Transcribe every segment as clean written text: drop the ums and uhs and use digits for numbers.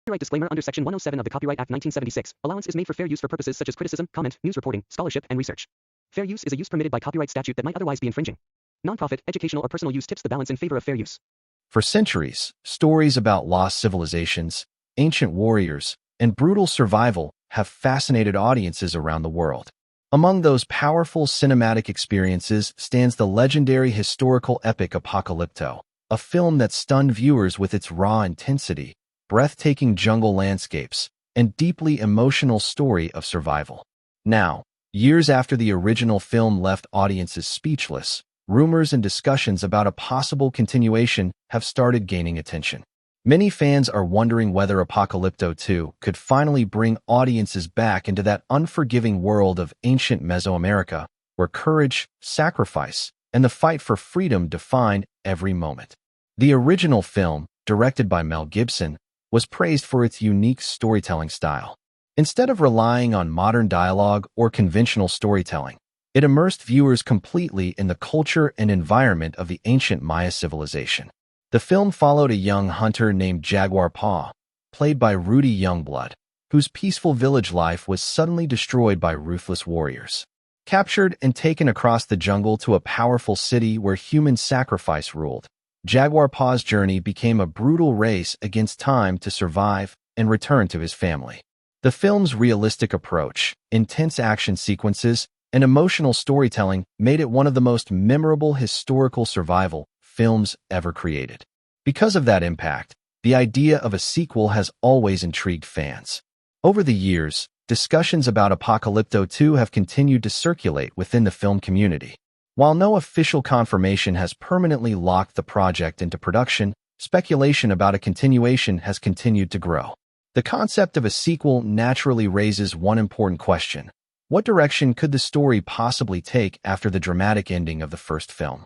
Copyright disclaimer under Section 107 of the Copyright Act 1976. Allowance is made for fair use for purposes such as criticism, comment, news reporting, scholarship, and research. Fair use is a use permitted by copyright statute that might otherwise be infringing. Nonprofit, educational, or personal use tips the balance in favor of fair use. For centuries, stories about lost civilizations, ancient warriors, and brutal survival have fascinated audiences around the world. Among those powerful cinematic experiences stands the legendary historical epic Apocalypto, a film that stunned viewers with its raw intensity, breathtaking jungle landscapes, and deeply emotional story of survival. Now, years after the original film left audiences speechless, rumors and discussions about a possible continuation have started gaining attention. Many fans are wondering whether Apocalypto 2 could finally bring audiences back into that unforgiving world of ancient Mesoamerica, where courage, sacrifice, and the fight for freedom defined every moment. The original film, directed by Mel Gibson, was praised for its unique storytelling style. Instead of relying on modern dialogue or conventional storytelling, it immersed viewers completely in the culture and environment of the ancient Maya civilization. The film followed a young hunter named Jaguar Paw, played by Rudy Youngblood, whose peaceful village life was suddenly destroyed by ruthless warriors. Captured and taken across the jungle to a powerful city where human sacrifice ruled, Jaguar Paw's journey became a brutal race against time to survive and return to his family. The film's realistic approach, intense action sequences, and emotional storytelling made it one of the most memorable historical survival films ever created. Because of that impact, the idea of a sequel has always intrigued fans. Over the years, discussions about Apocalypto 2 have continued to circulate within the film community. While no official confirmation has permanently locked the project into production, speculation about a continuation has continued to grow. The concept of a sequel naturally raises one important question. What direction could the story possibly take after the dramatic ending of the first film?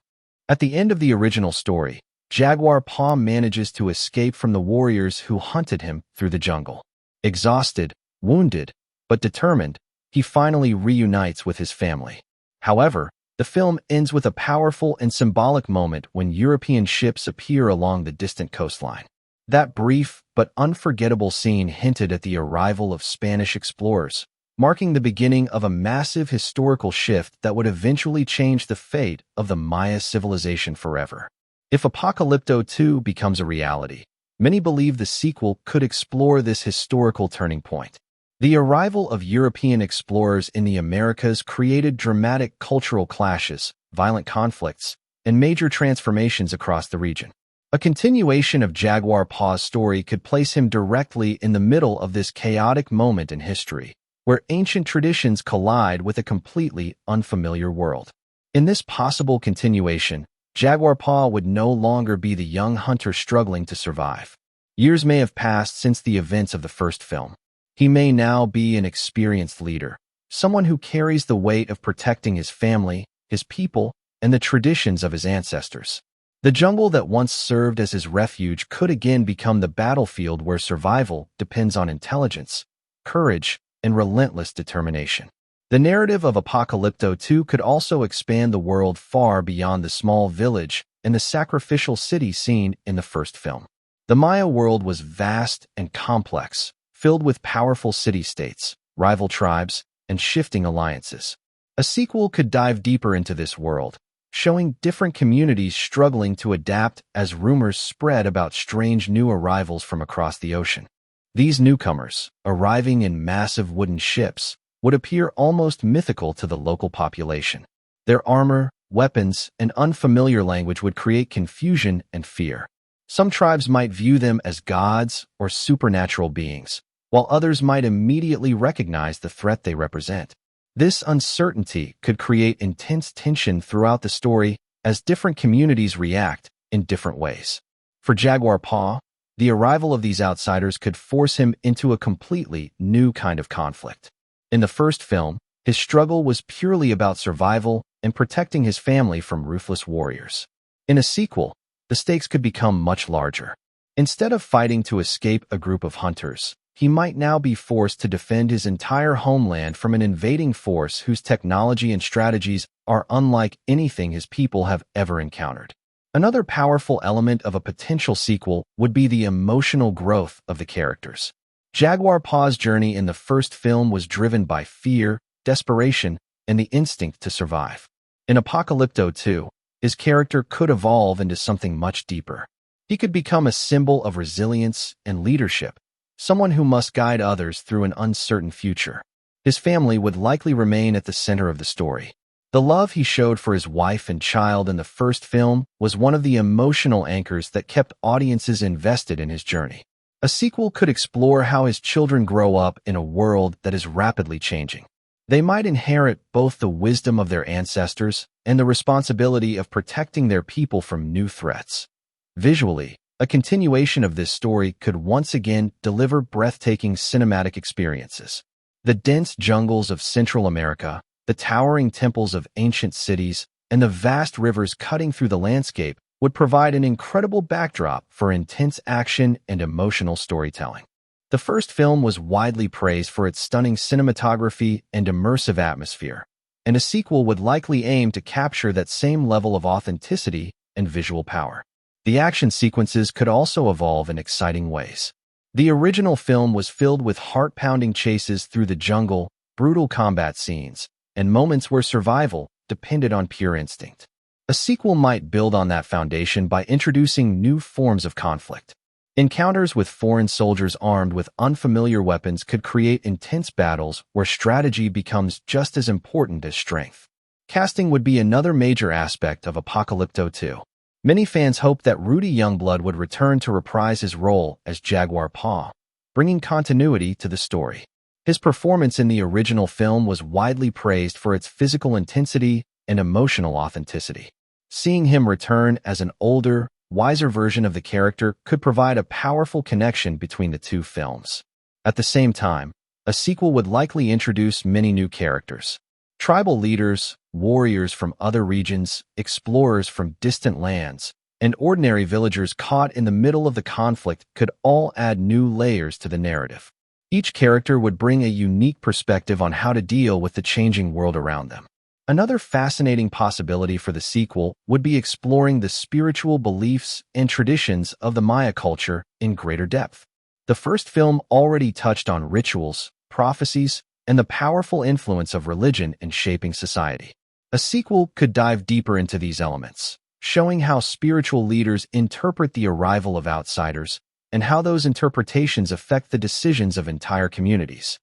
At the end of the original story, Jaguar Paw manages to escape from the warriors who hunted him through the jungle. Exhausted, wounded, but determined, he finally reunites with his family. However, the film ends with a powerful and symbolic moment when European ships appear along the distant coastline. That brief but unforgettable scene hinted at the arrival of Spanish explorers, marking the beginning of a massive historical shift that would eventually change the fate of the Maya civilization forever. If Apocalypto 2 becomes a reality, many believe the sequel could explore this historical turning point. The arrival of European explorers in the Americas created dramatic cultural clashes, violent conflicts, and major transformations across the region. A continuation of Jaguar Paw's story could place him directly in the middle of this chaotic moment in history, where ancient traditions collide with a completely unfamiliar world. In this possible continuation, Jaguar Paw would no longer be the young hunter struggling to survive. Years may have passed since the events of the first film. He may now be an experienced leader, someone who carries the weight of protecting his family, his people, and the traditions of his ancestors. The jungle that once served as his refuge could again become the battlefield where survival depends on intelligence, courage, and relentless determination. The narrative of Apocalypto 2 could also expand the world far beyond the small village and the sacrificial city seen in the first film. The Maya world was vast and complex, filled with powerful city-states, rival tribes, and shifting alliances. A sequel could dive deeper into this world, showing different communities struggling to adapt as rumors spread about strange new arrivals from across the ocean. These newcomers, arriving in massive wooden ships, would appear almost mythical to the local population. Their armor, weapons, and unfamiliar language would create confusion and fear. Some tribes might view them as gods or supernatural beings, while others might immediately recognize the threat they represent. This uncertainty could create intense tension throughout the story as different communities react in different ways. For Jaguar Paw, the arrival of these outsiders could force him into a completely new kind of conflict. In the first film, his struggle was purely about survival and protecting his family from ruthless warriors. In a sequel, the stakes could become much larger. Instead of fighting to escape a group of hunters, he might now be forced to defend his entire homeland from an invading force whose technology and strategies are unlike anything his people have ever encountered. Another powerful element of a potential sequel would be the emotional growth of the characters. Jaguar Paw's journey in the first film was driven by fear, desperation, and the instinct to survive. In Apocalypto 2, his character could evolve into something much deeper. He could become a symbol of resilience and leadership, someone who must guide others through an uncertain future. His family would likely remain at the center of the story. The love he showed for his wife and child in the first film was one of the emotional anchors that kept audiences invested in his journey. A sequel could explore how his children grow up in a world that is rapidly changing. They might inherit both the wisdom of their ancestors and the responsibility of protecting their people from new threats. Visually, a continuation of this story could once again deliver breathtaking cinematic experiences. The dense jungles of Central America, the towering temples of ancient cities, and the vast rivers cutting through the landscape would provide an incredible backdrop for intense action and emotional storytelling. The first film was widely praised for its stunning cinematography and immersive atmosphere, and a sequel would likely aim to capture that same level of authenticity and visual power. The action sequences could also evolve in exciting ways. The original film was filled with heart-pounding chases through the jungle, brutal combat scenes, and moments where survival depended on pure instinct. A sequel might build on that foundation by introducing new forms of conflict. Encounters with foreign soldiers armed with unfamiliar weapons could create intense battles where strategy becomes just as important as strength. Casting would be another major aspect of Apocalypto 2. Many fans hoped that Rudy Youngblood would return to reprise his role as Jaguar Paw, bringing continuity to the story. His performance in the original film was widely praised for its physical intensity and emotional authenticity. Seeing him return as an older, wiser version of the character could provide a powerful connection between the two films. At the same time, a sequel would likely introduce many new characters. Tribal leaders, warriors from other regions, explorers from distant lands, and ordinary villagers caught in the middle of the conflict could all add new layers to the narrative. Each character would bring a unique perspective on how to deal with the changing world around them. Another fascinating possibility for the sequel would be exploring the spiritual beliefs and traditions of the Maya culture in greater depth. The first film already touched on rituals, prophecies, and the powerful influence of religion in shaping society. A sequel could dive deeper into these elements, showing how spiritual leaders interpret the arrival of outsiders and how those interpretations affect the decisions of entire communities.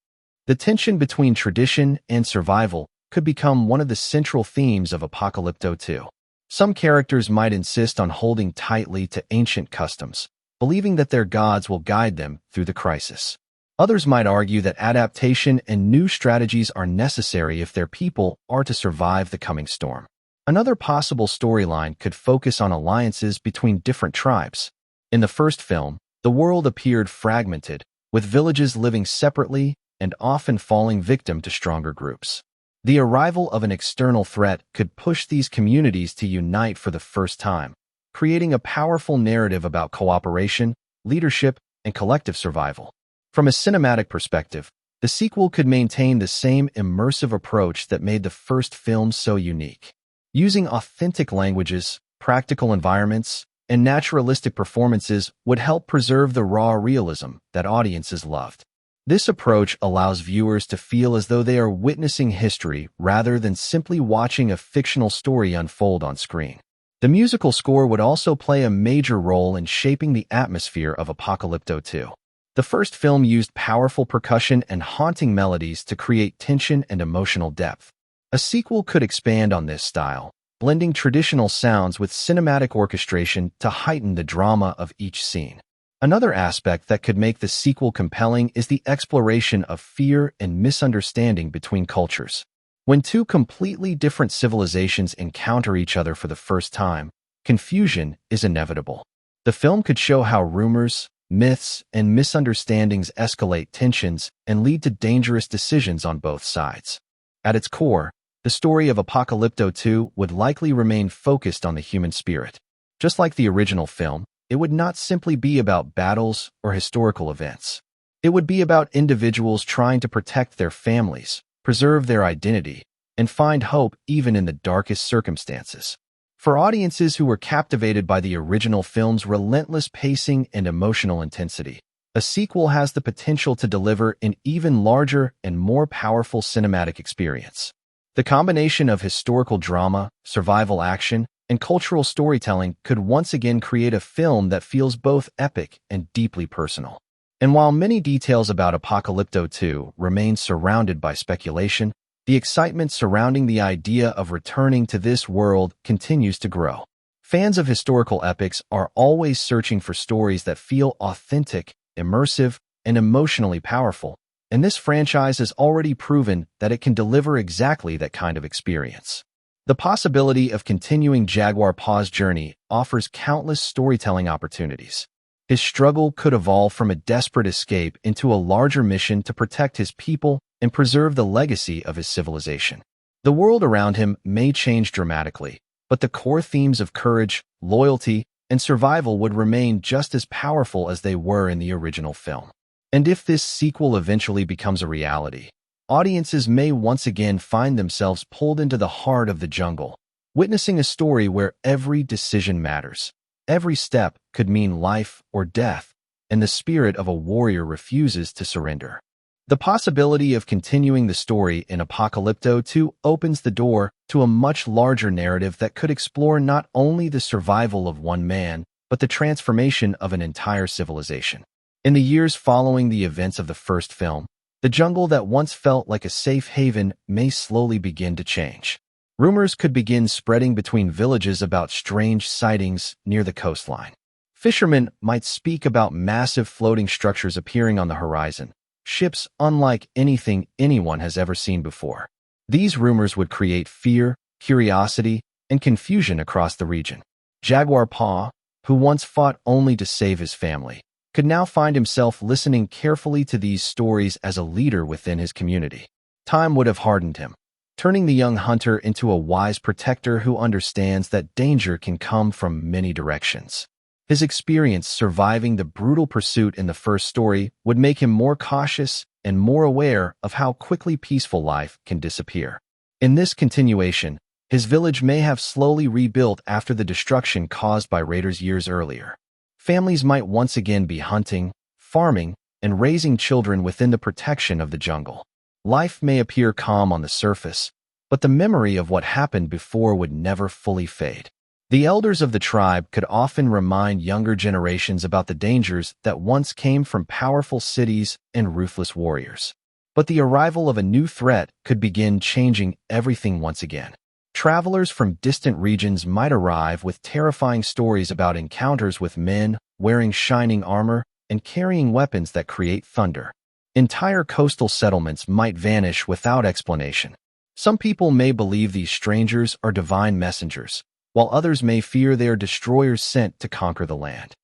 The tension between tradition and survival could become one of the central themes of Apocalypto 2. Some characters might insist on holding tightly to ancient customs, believing that their gods will guide them through the crisis. Others might argue that adaptation and new strategies are necessary if their people are to survive the coming storm. Another possible storyline could focus on alliances between different tribes. In the first film, the world appeared fragmented, with villages living separately and often falling victim to stronger groups. The arrival of an external threat could push these communities to unite for the first time, creating a powerful narrative about cooperation, leadership, and collective survival. From a cinematic perspective, the sequel could maintain the same immersive approach that made the first film so unique. Using authentic languages, practical environments, and naturalistic performances would help preserve the raw realism that audiences loved. This approach allows viewers to feel as though they are witnessing history rather than simply watching a fictional story unfold on screen. The musical score would also play a major role in shaping the atmosphere of Apocalypto 2. The first film used powerful percussion and haunting melodies to create tension and emotional depth. A sequel could expand on this style, blending traditional sounds with cinematic orchestration to heighten the drama of each scene. Another aspect that could make the sequel compelling is the exploration of fear and misunderstanding between cultures. When two completely different civilizations encounter each other for the first time, confusion is inevitable. The film could show how rumors, myths, and misunderstandings escalate tensions and lead to dangerous decisions on both sides. At its core, the story of Apocalypto 2 would likely remain focused on the human spirit. Just like the original film, it would not simply be about battles or historical events. It would be about individuals trying to protect their families, preserve their identity, and find hope even in the darkest circumstances. For audiences who were captivated by the original film's relentless pacing and emotional intensity, a sequel has the potential to deliver an even larger and more powerful cinematic experience. The combination of historical drama, survival action, and cultural storytelling could once again create a film that feels both epic and deeply personal. And while many details about Apocalypto 2 remain surrounded by speculation, the excitement surrounding the idea of returning to this world continues to grow. Fans of historical epics are always searching for stories that feel authentic, immersive, and emotionally powerful, and this franchise has already proven that it can deliver exactly that kind of experience. The possibility of continuing Jaguar Paw's journey offers countless storytelling opportunities. His struggle could evolve from a desperate escape into a larger mission to protect his people and preserve the legacy of his civilization. The world around him may change dramatically, but the core themes of courage, loyalty, and survival would remain just as powerful as they were in the original film. And if this sequel eventually becomes a reality, audiences may once again find themselves pulled into the heart of the jungle, witnessing a story where every decision matters. Every step could mean life or death, and the spirit of a warrior refuses to surrender. The possibility of continuing the story in Apocalypto 2 opens the door to a much larger narrative that could explore not only the survival of one man, but the transformation of an entire civilization. In the years following the events of the first film, the jungle that once felt like a safe haven may slowly begin to change. Rumors could begin spreading between villages about strange sightings near the coastline. Fishermen might speak about massive floating structures appearing on the horizon, ships unlike anything anyone has ever seen before. These rumors would create fear, curiosity, and confusion across the region. Jaguar Paw, who once fought only to save his family, could now find himself listening carefully to these stories as a leader within his community. Time would have hardened him, turning the young hunter into a wise protector who understands that danger can come from many directions. His experience surviving the brutal pursuit in the first story would make him more cautious and more aware of how quickly peaceful life can disappear. In this continuation, his village may have slowly rebuilt after the destruction caused by raiders years earlier. Families might once again be hunting, farming, and raising children within the protection of the jungle. Life may appear calm on the surface, but the memory of what happened before would never fully fade. The elders of the tribe could often remind younger generations about the dangers that once came from powerful cities and ruthless warriors. But the arrival of a new threat could begin changing everything once again. Travelers from distant regions might arrive with terrifying stories about encounters with men wearing shining armor and carrying weapons that create thunder. Entire coastal settlements might vanish without explanation. Some people may believe these strangers are divine messengers, while others may fear they are destroyers sent to conquer the land.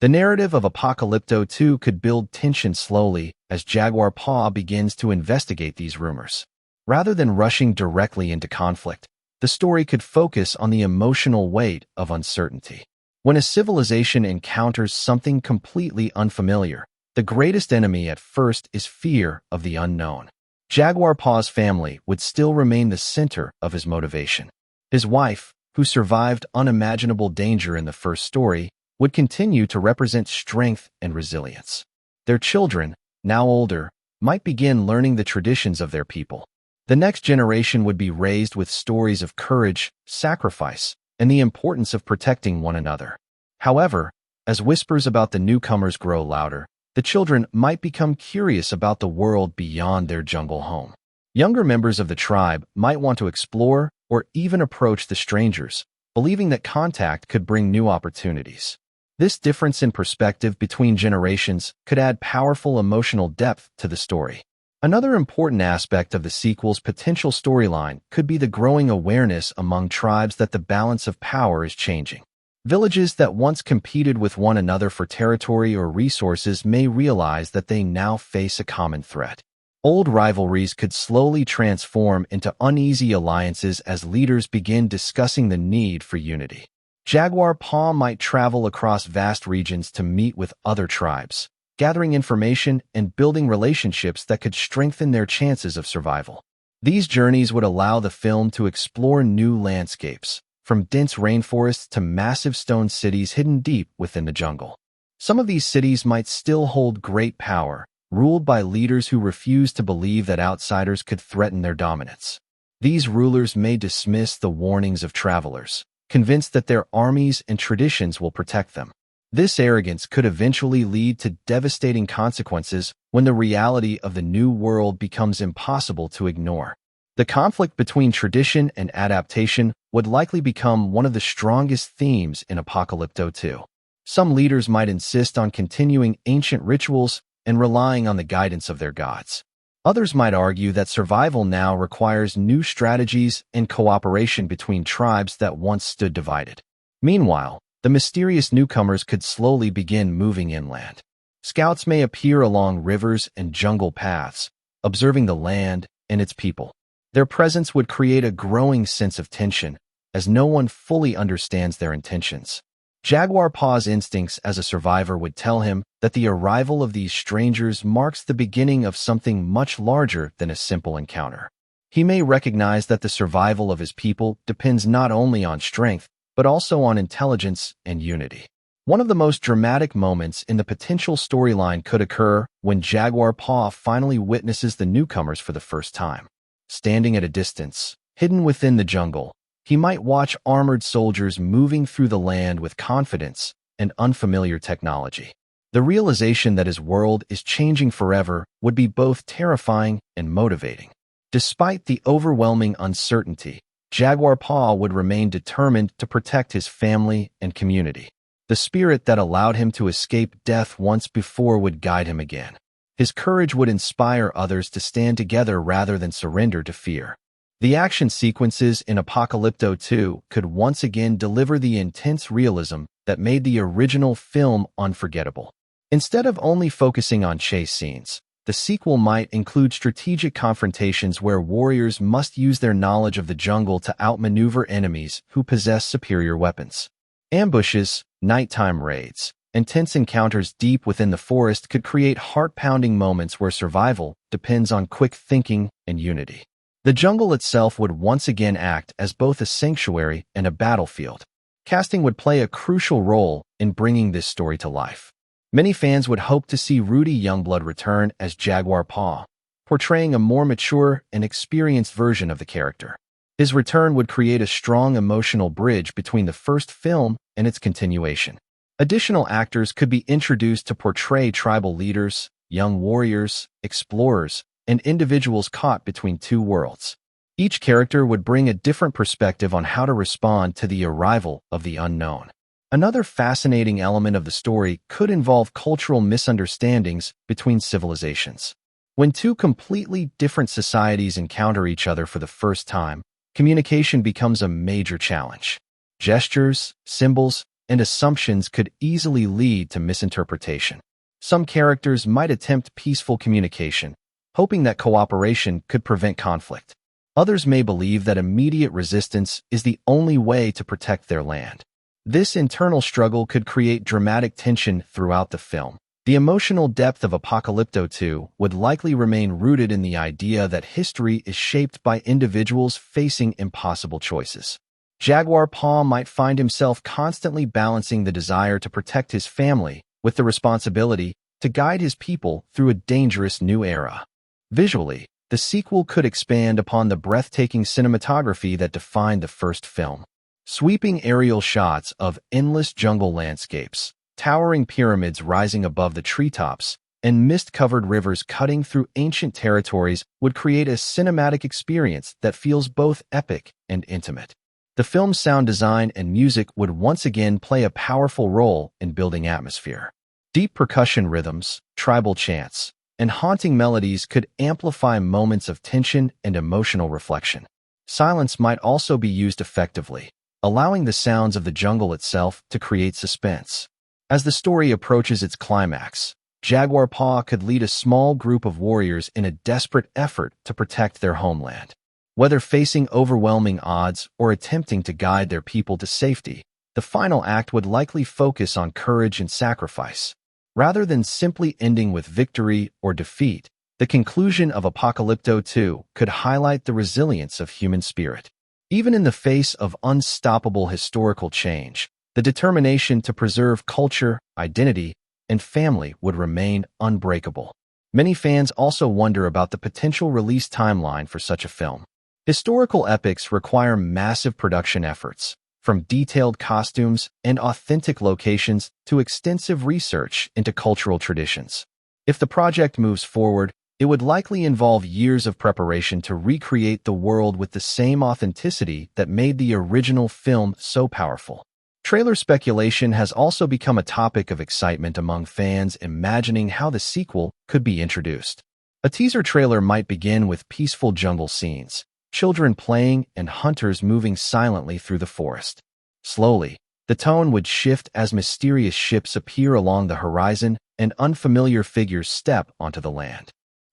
The narrative of Apocalypto 2 could build tension slowly as Jaguar Paw begins to investigate these rumors. Rather than rushing directly into conflict, the story could focus on the emotional weight of uncertainty. When a civilization encounters something completely unfamiliar, the greatest enemy at first is fear of the unknown. Jaguar Paw's family would still remain the center of his motivation. His wife, who survived unimaginable danger in the first story, would continue to represent strength and resilience. Their children, now older, might begin learning the traditions of their people. The next generation would be raised with stories of courage, sacrifice, and the importance of protecting one another. However, as whispers about the newcomers grow louder, the children might become curious about the world beyond their jungle home. Younger members of the tribe might want to explore or even approach the strangers, believing that contact could bring new opportunities. This difference in perspective between generations could add powerful emotional depth to the story. Another important aspect of the sequel's potential storyline could be the growing awareness among tribes that the balance of power is changing. Villages that once competed with one another for territory or resources may realize that they now face a common threat. Old rivalries could slowly transform into uneasy alliances as leaders begin discussing the need for unity. Jaguar Paw might travel across vast regions to meet with other tribes, gathering information and building relationships that could strengthen their chances of survival. These journeys would allow the film to explore new landscapes, from dense rainforests to massive stone cities hidden deep within the jungle. Some of these cities might still hold great power, ruled by leaders who refuse to believe that outsiders could threaten their dominance. These rulers may dismiss the warnings of travelers, convinced that their armies and traditions will protect them. This arrogance could eventually lead to devastating consequences when the reality of the new world becomes impossible to ignore. The conflict between tradition and adaptation would likely become one of the strongest themes in Apocalypto 2. Some leaders might insist on continuing ancient rituals and relying on the guidance of their gods. Others might argue that survival now requires new strategies and cooperation between tribes that once stood divided. Meanwhile, the mysterious newcomers could slowly begin moving inland. Scouts may appear along rivers and jungle paths, observing the land and its people. Their presence would create a growing sense of tension, as no one fully understands their intentions. Jaguar Paw's instincts as a survivor would tell him that the arrival of these strangers marks the beginning of something much larger than a simple encounter. He may recognize that the survival of his people depends not only on strength, but also on intelligence and unity. One of the most dramatic moments in the potential storyline could occur when Jaguar Paw finally witnesses the newcomers for the first time. Standing at a distance, hidden within the jungle, he might watch armored soldiers moving through the land with confidence and unfamiliar technology. The realization that his world is changing forever would be both terrifying and motivating. Despite the overwhelming uncertainty, Jaguar Paw would remain determined to protect his family and community. The spirit that allowed him to escape death once before would guide him again. His courage would inspire others to stand together rather than surrender to fear. The action sequences in Apocalypto 2 could once again deliver the intense realism that made the original film unforgettable. Instead of only focusing on chase scenes, the sequel might include strategic confrontations where warriors must use their knowledge of the jungle to outmaneuver enemies who possess superior weapons. Ambushes, nighttime raids, and tense encounters deep within the forest could create heart-pounding moments where survival depends on quick thinking and unity. The jungle itself would once again act as both a sanctuary and a battlefield. Casting would play a crucial role in bringing this story to life. Many fans would hope to see Rudy Youngblood return as Jaguar Paw, portraying a more mature and experienced version of the character. His return would create a strong emotional bridge between the first film and its continuation. Additional actors could be introduced to portray tribal leaders, young warriors, explorers, and individuals caught between two worlds. Each character would bring a different perspective on how to respond to the arrival of the unknown. Another fascinating element of the story could involve cultural misunderstandings between civilizations. When two completely different societies encounter each other for the first time, communication becomes a major challenge. Gestures, symbols, and assumptions could easily lead to misinterpretation. Some characters might attempt peaceful communication, hoping that cooperation could prevent conflict. Others may believe that immediate resistance is the only way to protect their land. This internal struggle could create dramatic tension throughout the film. The emotional depth of Apocalypto 2 would likely remain rooted in the idea that history is shaped by individuals facing impossible choices. Jaguar Paw might find himself constantly balancing the desire to protect his family with the responsibility to guide his people through a dangerous new era. Visually, the sequel could expand upon the breathtaking cinematography that defined the first film. Sweeping aerial shots of endless jungle landscapes, towering pyramids rising above the treetops, and mist-covered rivers cutting through ancient territories would create a cinematic experience that feels both epic and intimate. The film's sound design and music would once again play a powerful role in building atmosphere. Deep percussion rhythms, tribal chants, and haunting melodies could amplify moments of tension and emotional reflection. Silence might also be used effectively, allowing the sounds of the jungle itself to create suspense. As the story approaches its climax, Jaguar Paw could lead a small group of warriors in a desperate effort to protect their homeland. Whether facing overwhelming odds or attempting to guide their people to safety, the final act would likely focus on courage and sacrifice. Rather than simply ending with victory or defeat, the conclusion of Apocalypto 2 could highlight the resilience of human spirit. Even in the face of unstoppable historical change, the determination to preserve culture, identity, and family would remain unbreakable. Many fans also wonder about the potential release timeline for such a film. Historical epics require massive production efforts, from detailed costumes and authentic locations to extensive research into cultural traditions. If the project moves forward, it would likely involve years of preparation to recreate the world with the same authenticity that made the original film so powerful. Trailer speculation has also become a topic of excitement among fans imagining how the sequel could be introduced. A teaser trailer might begin with peaceful jungle scenes, children playing and hunters moving silently through the forest. Slowly, the tone would shift as mysterious ships appear along the horizon and unfamiliar figures step onto the land.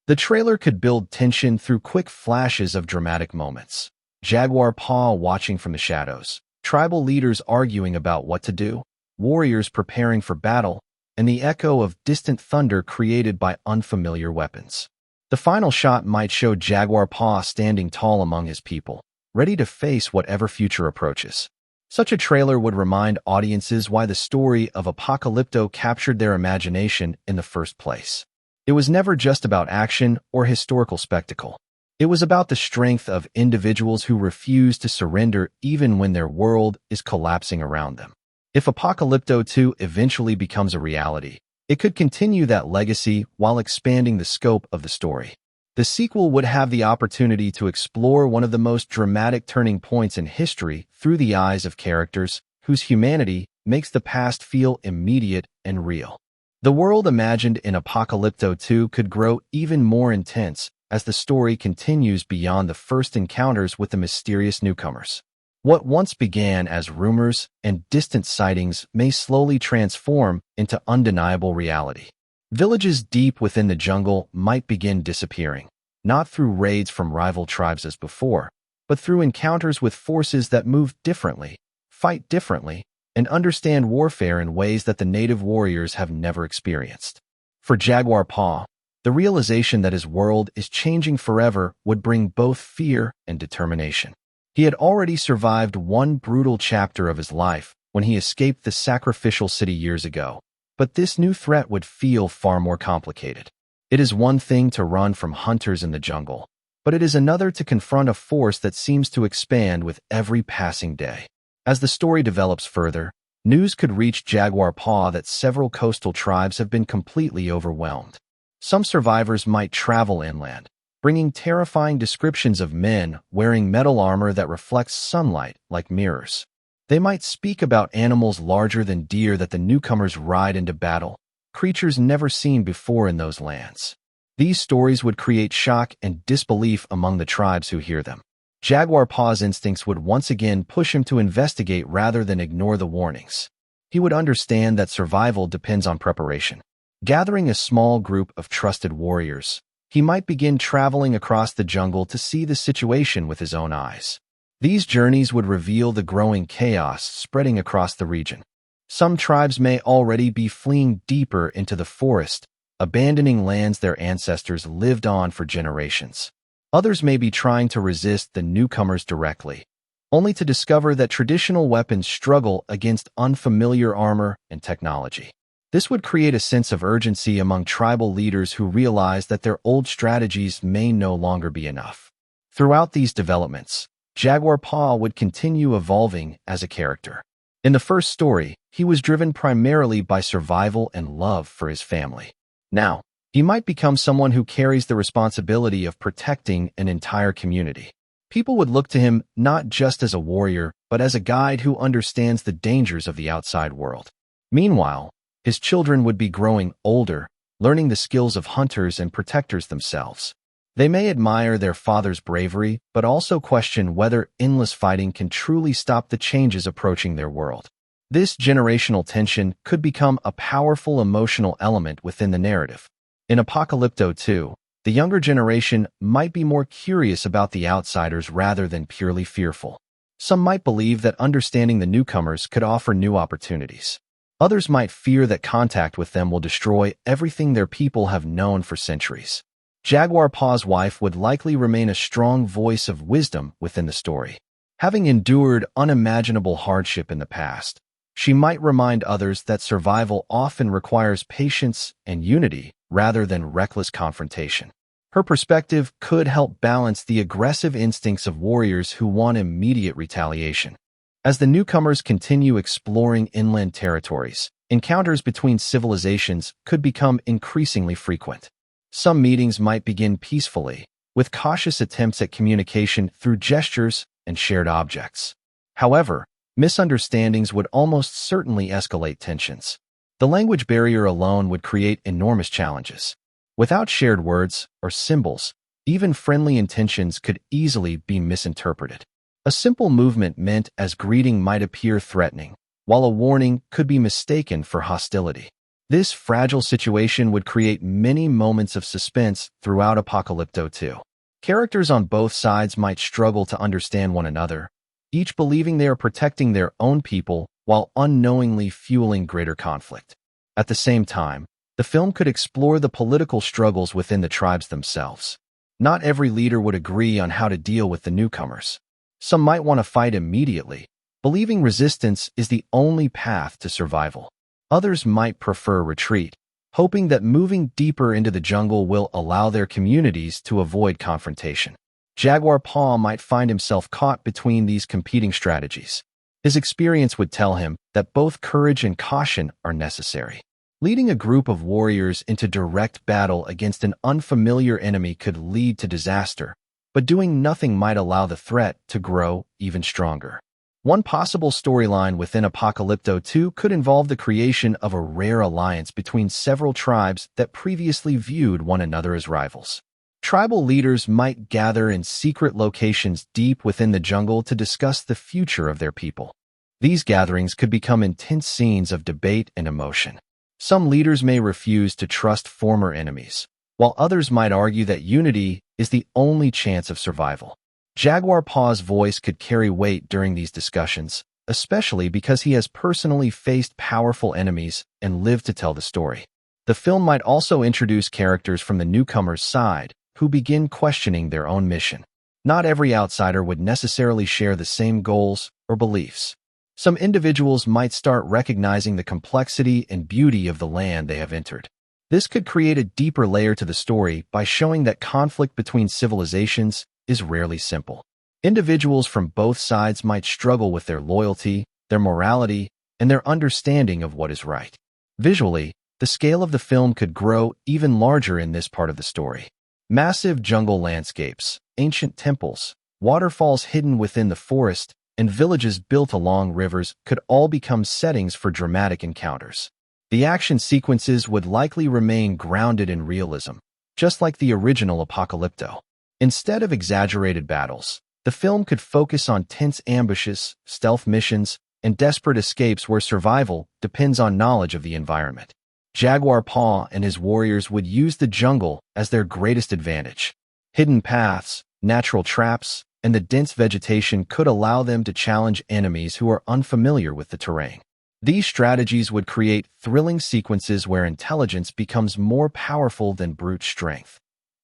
The trailer could build tension through quick flashes of dramatic moments. Jaguar Paw watching from the shadows, tribal leaders arguing about what to do, warriors preparing for battle, and the echo of distant thunder created by unfamiliar weapons. The final shot might show Jaguar Paw standing tall among his people, ready to face whatever future approaches. Such a trailer would remind audiences why the story of Apocalypto captured their imagination in the first place. It was never just about action or historical spectacle. It was about the strength of individuals who refuse to surrender even when their world is collapsing around them. If Apocalypto 2 eventually becomes a reality, it could continue that legacy while expanding the scope of the story. The sequel would have the opportunity to explore one of the most dramatic turning points in history through the eyes of characters whose humanity makes the past feel immediate and real. The world imagined in Apocalypto 2 could grow even more intense as the story continues beyond the first encounters with the mysterious newcomers. What once began as rumors and distant sightings may slowly transform into undeniable reality. Villages deep within the jungle might begin disappearing, not through raids from rival tribes as before, but through encounters with forces that move differently, fight differently, and understand warfare in ways that the native warriors have never experienced. For Jaguar Paw, the realization that his world is changing forever would bring both fear and determination. He had already survived one brutal chapter of his life when he escaped the sacrificial city years ago, but this new threat would feel far more complicated. It is one thing to run from hunters in the jungle, but it is another to confront a force that seems to expand with every passing day. As the story develops further, news could reach Jaguar Paw that several coastal tribes have been completely overwhelmed. Some survivors might travel inland, bringing terrifying descriptions of men wearing metal armor that reflects sunlight like mirrors. They might speak about animals larger than deer that the newcomers ride into battle, creatures never seen before in those lands. These stories would create shock and disbelief among the tribes who hear them. Jaguar Paw's instincts would once again push him to investigate rather than ignore the warnings. He would understand that survival depends on preparation. Gathering a small group of trusted warriors, he might begin traveling across the jungle to see the situation with his own eyes. These journeys would reveal the growing chaos spreading across the region. Some tribes may already be fleeing deeper into the forest, abandoning lands their ancestors lived on for generations. Others may be trying to resist the newcomers directly, only to discover that traditional weapons struggle against unfamiliar armor and technology. This would create a sense of urgency among tribal leaders who realize that their old strategies may no longer be enough. Throughout these developments, Jaguar Paw would continue evolving as a character. In the first story, he was driven primarily by survival and love for his family. Now, he might become someone who carries the responsibility of protecting an entire community. People would look to him not just as a warrior, but as a guide who understands the dangers of the outside world. Meanwhile, his children would be growing older, learning the skills of hunters and protectors themselves. They may admire their father's bravery, but also question whether endless fighting can truly stop the changes approaching their world. This generational tension could become a powerful emotional element within the narrative. In Apocalypto 2, the younger generation might be more curious about the outsiders rather than purely fearful. Some might believe that understanding the newcomers could offer new opportunities. Others might fear that contact with them will destroy everything their people have known for centuries. Jaguar Paw's wife would likely remain a strong voice of wisdom within the story. Having endured unimaginable hardship in the past, she might remind others that survival often requires patience and unity rather than reckless confrontation. Her perspective could help balance the aggressive instincts of warriors who want immediate retaliation. As the newcomers continue exploring inland territories, encounters between civilizations could become increasingly frequent. Some meetings might begin peacefully, with cautious attempts at communication through gestures and shared objects. However, misunderstandings would almost certainly escalate tensions. The language barrier alone would create enormous challenges. Without shared words or symbols, even friendly intentions could easily be misinterpreted. A simple movement meant as greeting might appear threatening, while a warning could be mistaken for hostility. This fragile situation would create many moments of suspense throughout Apocalypto 2. Characters on both sides might struggle to understand one another, each believing they are protecting their own people while unknowingly fueling greater conflict. At the same time, the film could explore the political struggles within the tribes themselves. Not every leader would agree on how to deal with the newcomers. Some might want to fight immediately, believing resistance is the only path to survival. Others might prefer retreat, hoping that moving deeper into the jungle will allow their communities to avoid confrontation. Jaguar Paw might find himself caught between these competing strategies. His experience would tell him that both courage and caution are necessary. Leading a group of warriors into direct battle against an unfamiliar enemy could lead to disaster, but doing nothing might allow the threat to grow even stronger. One possible storyline within Apocalypto 2 could involve the creation of a rare alliance between several tribes that previously viewed one another as rivals. Tribal leaders might gather in secret locations deep within the jungle to discuss the future of their people. These gatherings could become intense scenes of debate and emotion. Some leaders may refuse to trust former enemies, while others might argue that unity is the only chance of survival. Jaguar Paw's voice could carry weight during these discussions, especially because he has personally faced powerful enemies and lived to tell the story. The film might also introduce characters from the newcomer's side who begin questioning their own mission. Not every outsider would necessarily share the same goals or beliefs. Some individuals might start recognizing the complexity and beauty of the land they have entered. This could create a deeper layer to the story by showing that conflict between civilizations is rarely simple. Individuals from both sides might struggle with their loyalty, their morality, and their understanding of what is right. Visually, the scale of the film could grow even larger in this part of the story. Massive jungle landscapes, ancient temples, waterfalls hidden within the forest, and villages built along rivers could all become settings for dramatic encounters. The action sequences would likely remain grounded in realism, just like the original Apocalypto. Instead of exaggerated battles, the film could focus on tense ambushes, stealth missions, and desperate escapes where survival depends on knowledge of the environment. Jaguar Paw and his warriors would use the jungle as their greatest advantage. Hidden paths, natural traps, and the dense vegetation could allow them to challenge enemies who are unfamiliar with the terrain. These strategies would create thrilling sequences where intelligence becomes more powerful than brute strength.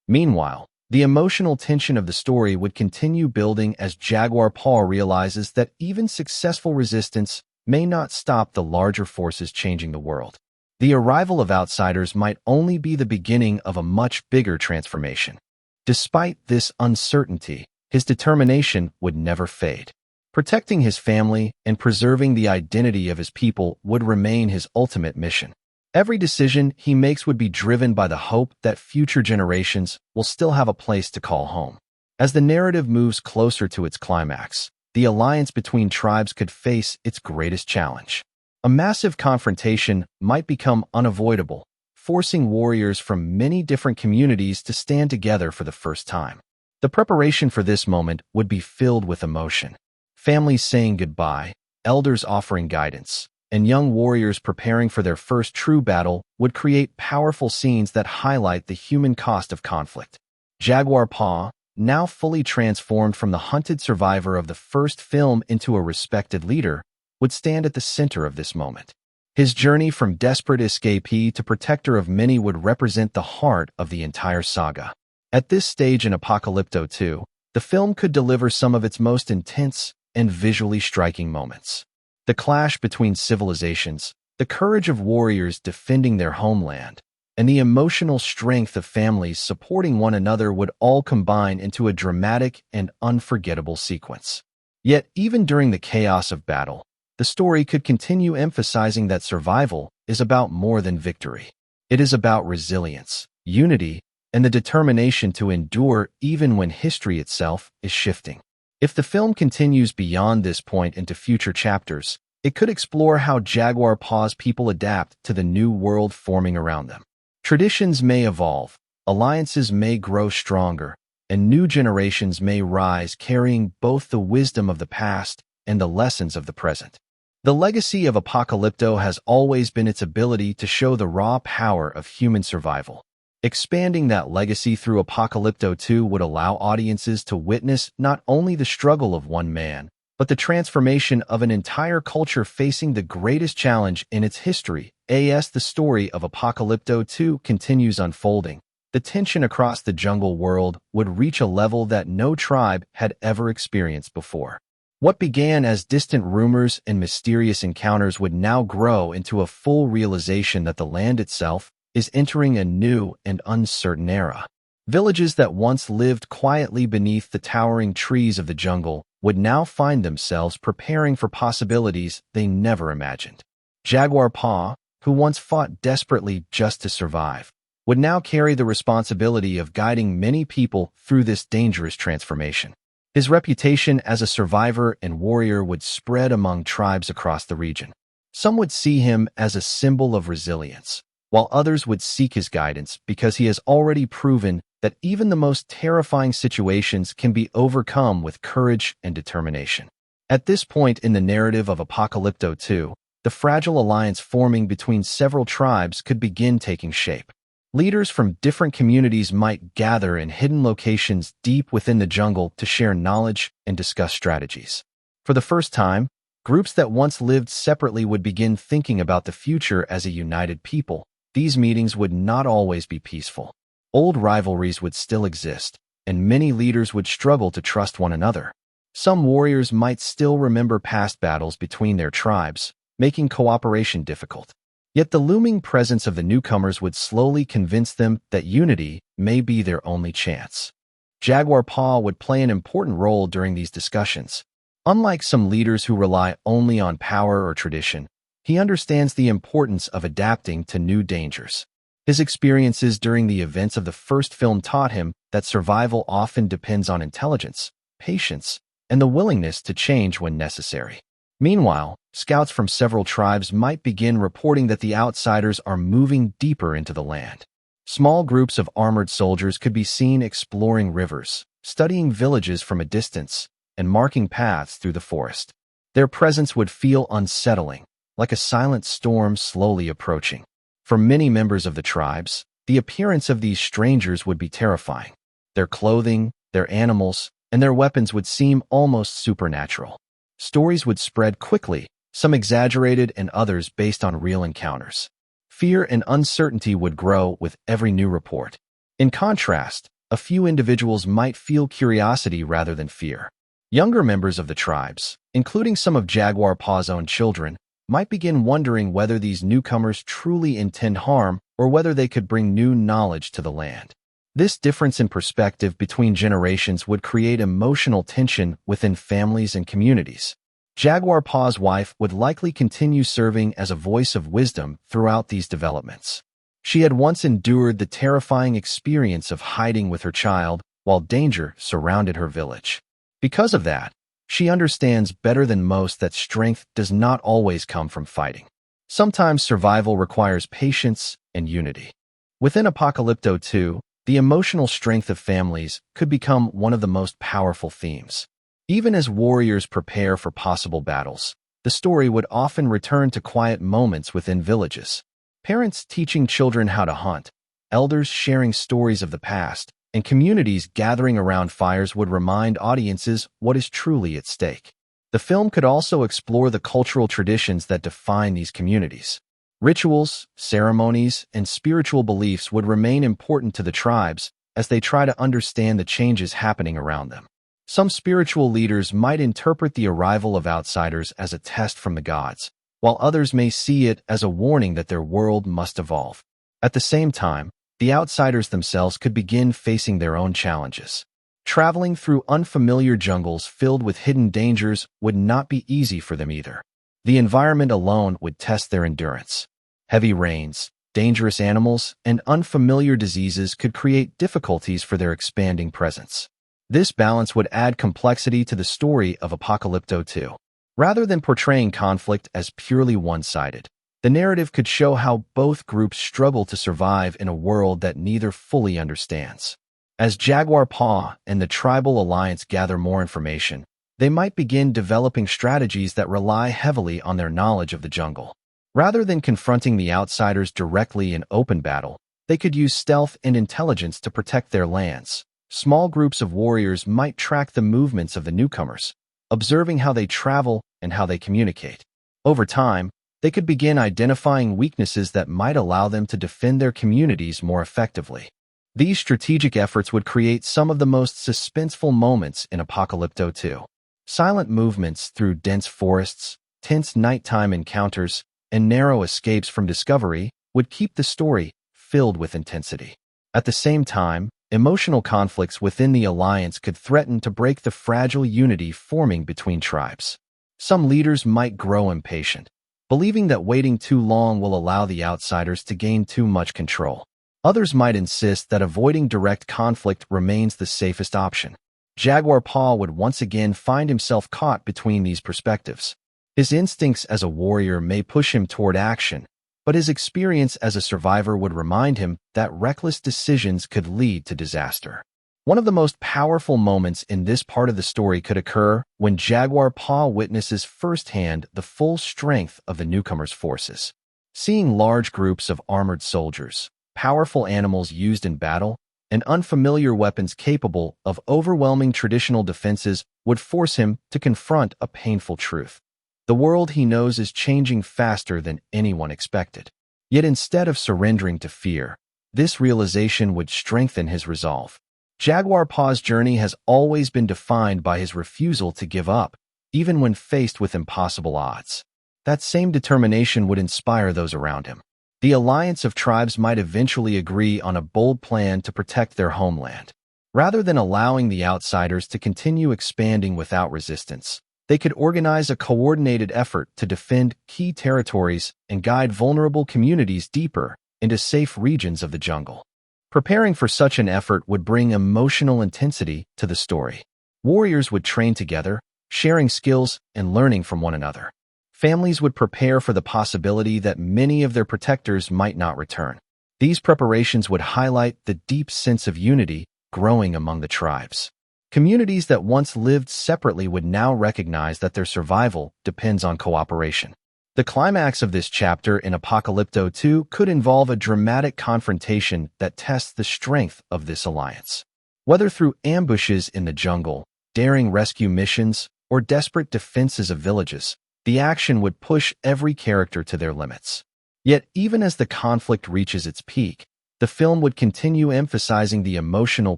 Meanwhile, the emotional tension of the story would continue building as Jaguar Paw realizes that even successful resistance may not stop the larger forces changing the world. The arrival of outsiders might only be the beginning of a much bigger transformation. Despite this uncertainty, his determination would never fade. Protecting his family and preserving the identity of his people would remain his ultimate mission. Every decision he makes would be driven by the hope that future generations will still have a place to call home. As the narrative moves closer to its climax, the alliance between tribes could face its greatest challenge. A massive confrontation might become unavoidable, forcing warriors from many different communities to stand together for the first time. The preparation for this moment would be filled with emotion. Families saying goodbye, elders offering guidance, and young warriors preparing for their first true battle would create powerful scenes that highlight the human cost of conflict. Jaguar Paw, now fully transformed from the hunted survivor of the first film into a respected leader, would stand at the center of this moment. His journey from desperate escapee to protector of many would represent the heart of the entire saga. At this stage in Apocalypto 2, the film could deliver some of its most intense, and visually striking moments. The clash between civilizations, the courage of warriors defending their homeland, and the emotional strength of families supporting one another would all combine into a dramatic and unforgettable sequence. Yet, even during the chaos of battle, the story could continue emphasizing that survival is about more than victory. It is about resilience, unity, and the determination to endure even when history itself is shifting. If the film continues beyond this point into future chapters, it could explore how Jaguar Paw's people adapt to the new world forming around them. Traditions may evolve, alliances may grow stronger, and new generations may rise carrying both the wisdom of the past and the lessons of the present. The legacy of Apocalypto has always been its ability to show the raw power of human survival. Expanding that legacy through Apocalypto 2 would allow audiences to witness not only the struggle of one man, but the transformation of an entire culture facing the greatest challenge in its history. As the story of Apocalypto 2 continues unfolding, the tension across the jungle world would reach a level that no tribe had ever experienced before. What began as distant rumors and mysterious encounters would now grow into a full realization that the land itself is entering a new and uncertain era. Villages that once lived quietly beneath the towering trees of the jungle would now find themselves preparing for possibilities they never imagined. Jaguar Paw, who once fought desperately just to survive, would now carry the responsibility of guiding many people through this dangerous transformation. His reputation as a survivor and warrior would spread among tribes across the region. Some would see him as a symbol of resilience, while others would seek his guidance because he has already proven that even the most terrifying situations can be overcome with courage and determination. At this point in the narrative of Apocalypto 2, the fragile alliance forming between several tribes could begin taking shape. Leaders from different communities might gather in hidden locations deep within the jungle to share knowledge and discuss strategies. For the first time, groups that once lived separately would begin thinking about the future as a united people. These meetings would not always be peaceful. Old rivalries would still exist, and many leaders would struggle to trust one another. Some warriors might still remember past battles between their tribes, making cooperation difficult. Yet the looming presence of the newcomers would slowly convince them that unity may be their only chance. Jaguar Paw would play an important role during these discussions. Unlike some leaders who rely only on power or tradition, he understands the importance of adapting to new dangers. His experiences during the events of the first film taught him that survival often depends on intelligence, patience, and the willingness to change when necessary. Meanwhile, scouts from several tribes might begin reporting that the outsiders are moving deeper into the land. Small groups of armored soldiers could be seen exploring rivers, studying villages from a distance, and marking paths through the forest. Their presence would feel unsettling, like a silent storm slowly approaching. For many members of the tribes, the appearance of these strangers would be terrifying. Their clothing, their animals, and their weapons would seem almost supernatural. Stories would spread quickly, some exaggerated and others based on real encounters. Fear and uncertainty would grow with every new report. In contrast, a few individuals might feel curiosity rather than fear. Younger members of the tribes, including some of Jaguar Paw's own children, might begin wondering whether these newcomers truly intend harm or whether they could bring new knowledge to the land. This difference in perspective between generations would create emotional tension within families and communities. Jaguar Paw's wife would likely continue serving as a voice of wisdom throughout these developments. She had once endured the terrifying experience of hiding with her child while danger surrounded her village. Because of that, she understands better than most that strength does not always come from fighting. Sometimes survival requires patience and unity. Within Apocalypto 2, the emotional strength of families could become one of the most powerful themes. Even as warriors prepare for possible battles, the story would often return to quiet moments within villages. Parents teaching children how to hunt, elders sharing stories of the past, and communities gathering around fires would remind audiences what is truly at stake. The film could also explore the cultural traditions that define these communities. Rituals, ceremonies, and spiritual beliefs would remain important to the tribes as they try to understand the changes happening around them. Some spiritual leaders might interpret the arrival of outsiders as a test from the gods, while others may see it as a warning that their world must evolve. At the same time, the outsiders themselves could begin facing their own challenges. Traveling through unfamiliar jungles filled with hidden dangers would not be easy for them either. The environment alone would test their endurance. Heavy rains, dangerous animals, and unfamiliar diseases could create difficulties for their expanding presence. This balance would add complexity to the story of Apocalypto 2. Rather than portraying conflict as purely one-sided, the narrative could show how both groups struggle to survive in a world that neither fully understands. As Jaguar Paw and the Tribal Alliance gather more information, they might begin developing strategies that rely heavily on their knowledge of the jungle. Rather than confronting the outsiders directly in open battle, they could use stealth and intelligence to protect their lands. Small groups of warriors might track the movements of the newcomers, observing how they travel and how they communicate. Over time, they could begin identifying weaknesses that might allow them to defend their communities more effectively. These strategic efforts would create some of the most suspenseful moments in Apocalypto 2. Silent movements through dense forests, tense nighttime encounters, and narrow escapes from discovery would keep the story filled with intensity. At the same time, emotional conflicts within the alliance could threaten to break the fragile unity forming between tribes. Some leaders might grow impatient, believing that waiting too long will allow the outsiders to gain too much control. Others might insist that avoiding direct conflict remains the safest option. Jaguar Paw would once again find himself caught between these perspectives. His instincts as a warrior may push him toward action, but his experience as a survivor would remind him that reckless decisions could lead to disaster. One of the most powerful moments in this part of the story could occur when Jaguar Paw witnesses firsthand the full strength of the newcomers' forces. Seeing large groups of armored soldiers, powerful animals used in battle, and unfamiliar weapons capable of overwhelming traditional defenses would force him to confront a painful truth. The world he knows is changing faster than anyone expected. Yet instead of surrendering to fear, this realization would strengthen his resolve. Jaguar Paw's journey has always been defined by his refusal to give up, even when faced with impossible odds. That same determination would inspire those around him. The alliance of tribes might eventually agree on a bold plan to protect their homeland. Rather than allowing the outsiders to continue expanding without resistance, they could organize a coordinated effort to defend key territories and guide vulnerable communities deeper into safe regions of the jungle. Preparing for such an effort would bring emotional intensity to the story. Warriors would train together, sharing skills and learning from one another. Families would prepare for the possibility that many of their protectors might not return. These preparations would highlight the deep sense of unity growing among the tribes. Communities that once lived separately would now recognize that their survival depends on cooperation. The climax of this chapter in Apocalypto 2 could involve a dramatic confrontation that tests the strength of this alliance. Whether through ambushes in the jungle, daring rescue missions, or desperate defenses of villages, the action would push every character to their limits. Yet, even as the conflict reaches its peak, the film would continue emphasizing the emotional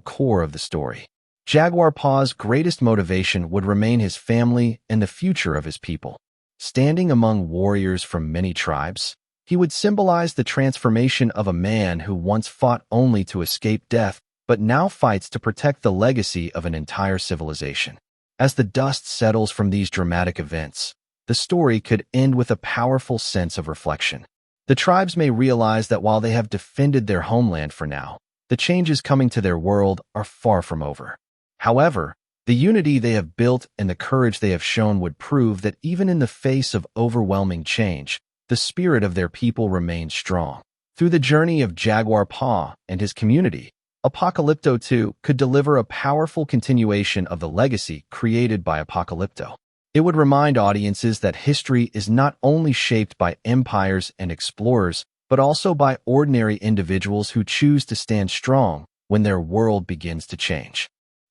core of the story. Jaguar Paw's greatest motivation would remain his family and the future of his people. Standing among warriors from many tribes, he would symbolize the transformation of a man who once fought only to escape death, but now fights to protect the legacy of an entire civilization. As the dust settles from these dramatic events, the story could end with a powerful sense of reflection. The tribes may realize that while they have defended their homeland for now, the changes coming to their world are far from over. However, the unity they have built and the courage they have shown would prove that even in the face of overwhelming change, the spirit of their people remains strong. Through the journey of Jaguar Paw and his community, Apocalypto 2 could deliver a powerful continuation of the legacy created by Apocalypto. It would remind audiences that history is not only shaped by empires and explorers, but also by ordinary individuals who choose to stand strong when their world begins to change.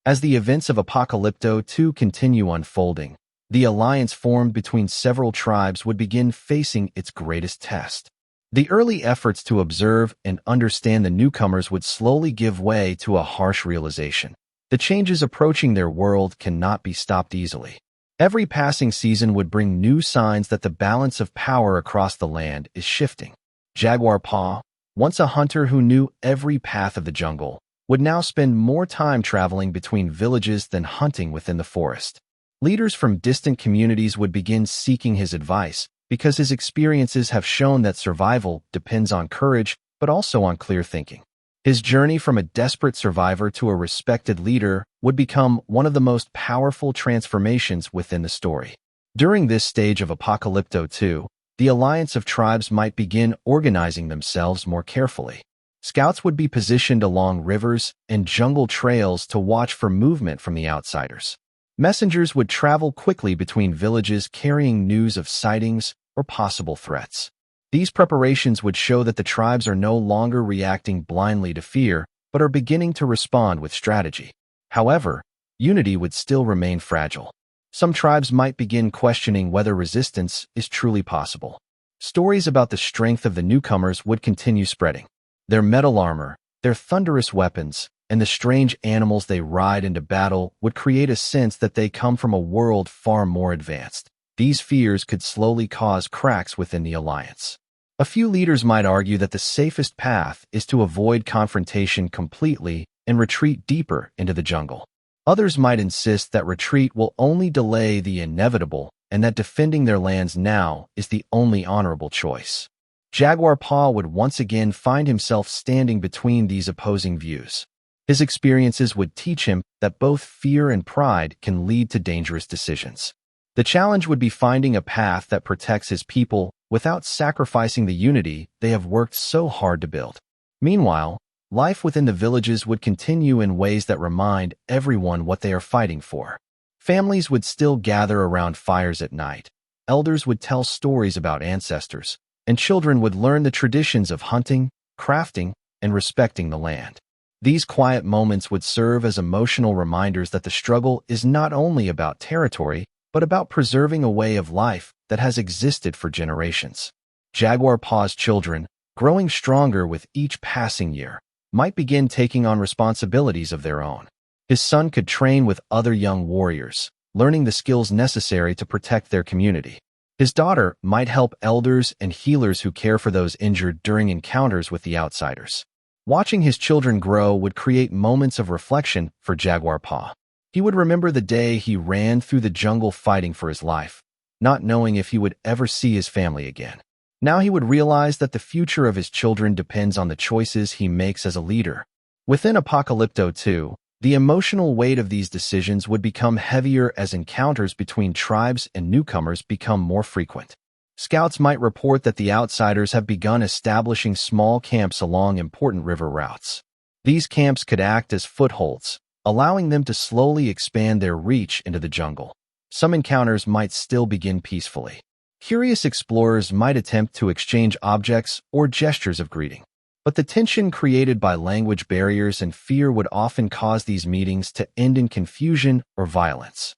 As the events of Apocalypto 2 continue unfolding, the alliance formed between several tribes would begin facing its greatest test. The early efforts to observe and understand the newcomers would slowly give way to a harsh realization. The changes approaching their world cannot be stopped easily. Every passing season would bring new signs that the balance of power across the land is shifting. Jaguar Paw, once a hunter who knew every path of the jungle, would now spend more time traveling between villages than hunting within the forest. Leaders from distant communities would begin seeking his advice because his experiences have shown that survival depends on courage but also on clear thinking. His journey from a desperate survivor to a respected leader would become one of the most powerful transformations within the story. During this stage of Apocalypto 2, the alliance of tribes might begin organizing themselves more carefully. Scouts would be positioned along rivers and jungle trails to watch for movement from the outsiders. Messengers would travel quickly between villages carrying news of sightings or possible threats. These preparations would show that the tribes are no longer reacting blindly to fear, but are beginning to respond with strategy. However, unity would still remain fragile. Some tribes might begin questioning whether resistance is truly possible. Stories about the strength of the newcomers would continue spreading. Their metal armor, their thunderous weapons, and the strange animals they ride into battle would create a sense that they come from a world far more advanced. These fears could slowly cause cracks within the alliance. A few leaders might argue that the safest path is to avoid confrontation completely and retreat deeper into the jungle. Others might insist that retreat will only delay the inevitable and that defending their lands now is the only honorable choice. Jaguar Paw would once again find himself standing between these opposing views. His experiences would teach him that both fear and pride can lead to dangerous decisions. The challenge would be finding a path that protects his people without sacrificing the unity they have worked so hard to build. Meanwhile, life within the villages would continue in ways that remind everyone what they are fighting for. Families would still gather around fires at night. Elders would tell stories about ancestors, and children would learn the traditions of hunting, crafting, and respecting the land. These quiet moments would serve as emotional reminders that the struggle is not only about territory, but about preserving a way of life that has existed for generations. Jaguar Paw's children, growing stronger with each passing year, might begin taking on responsibilities of their own. His son could train with other young warriors, learning the skills necessary to protect their community. His daughter might help elders and healers who care for those injured during encounters with the outsiders. Watching his children grow would create moments of reflection for Jaguar Paw. He would remember the day he ran through the jungle fighting for his life, not knowing if he would ever see his family again. Now he would realize that the future of his children depends on the choices he makes as a leader. Within Apocalypto 2, the emotional weight of these decisions would become heavier as encounters between tribes and newcomers become more frequent. Scouts might report that the outsiders have begun establishing small camps along important river routes. These camps could act as footholds, allowing them to slowly expand their reach into the jungle. Some encounters might still begin peacefully. Curious explorers might attempt to exchange objects or gestures of greeting. But the tension created by language barriers and fear would often cause these meetings to end in confusion or violence.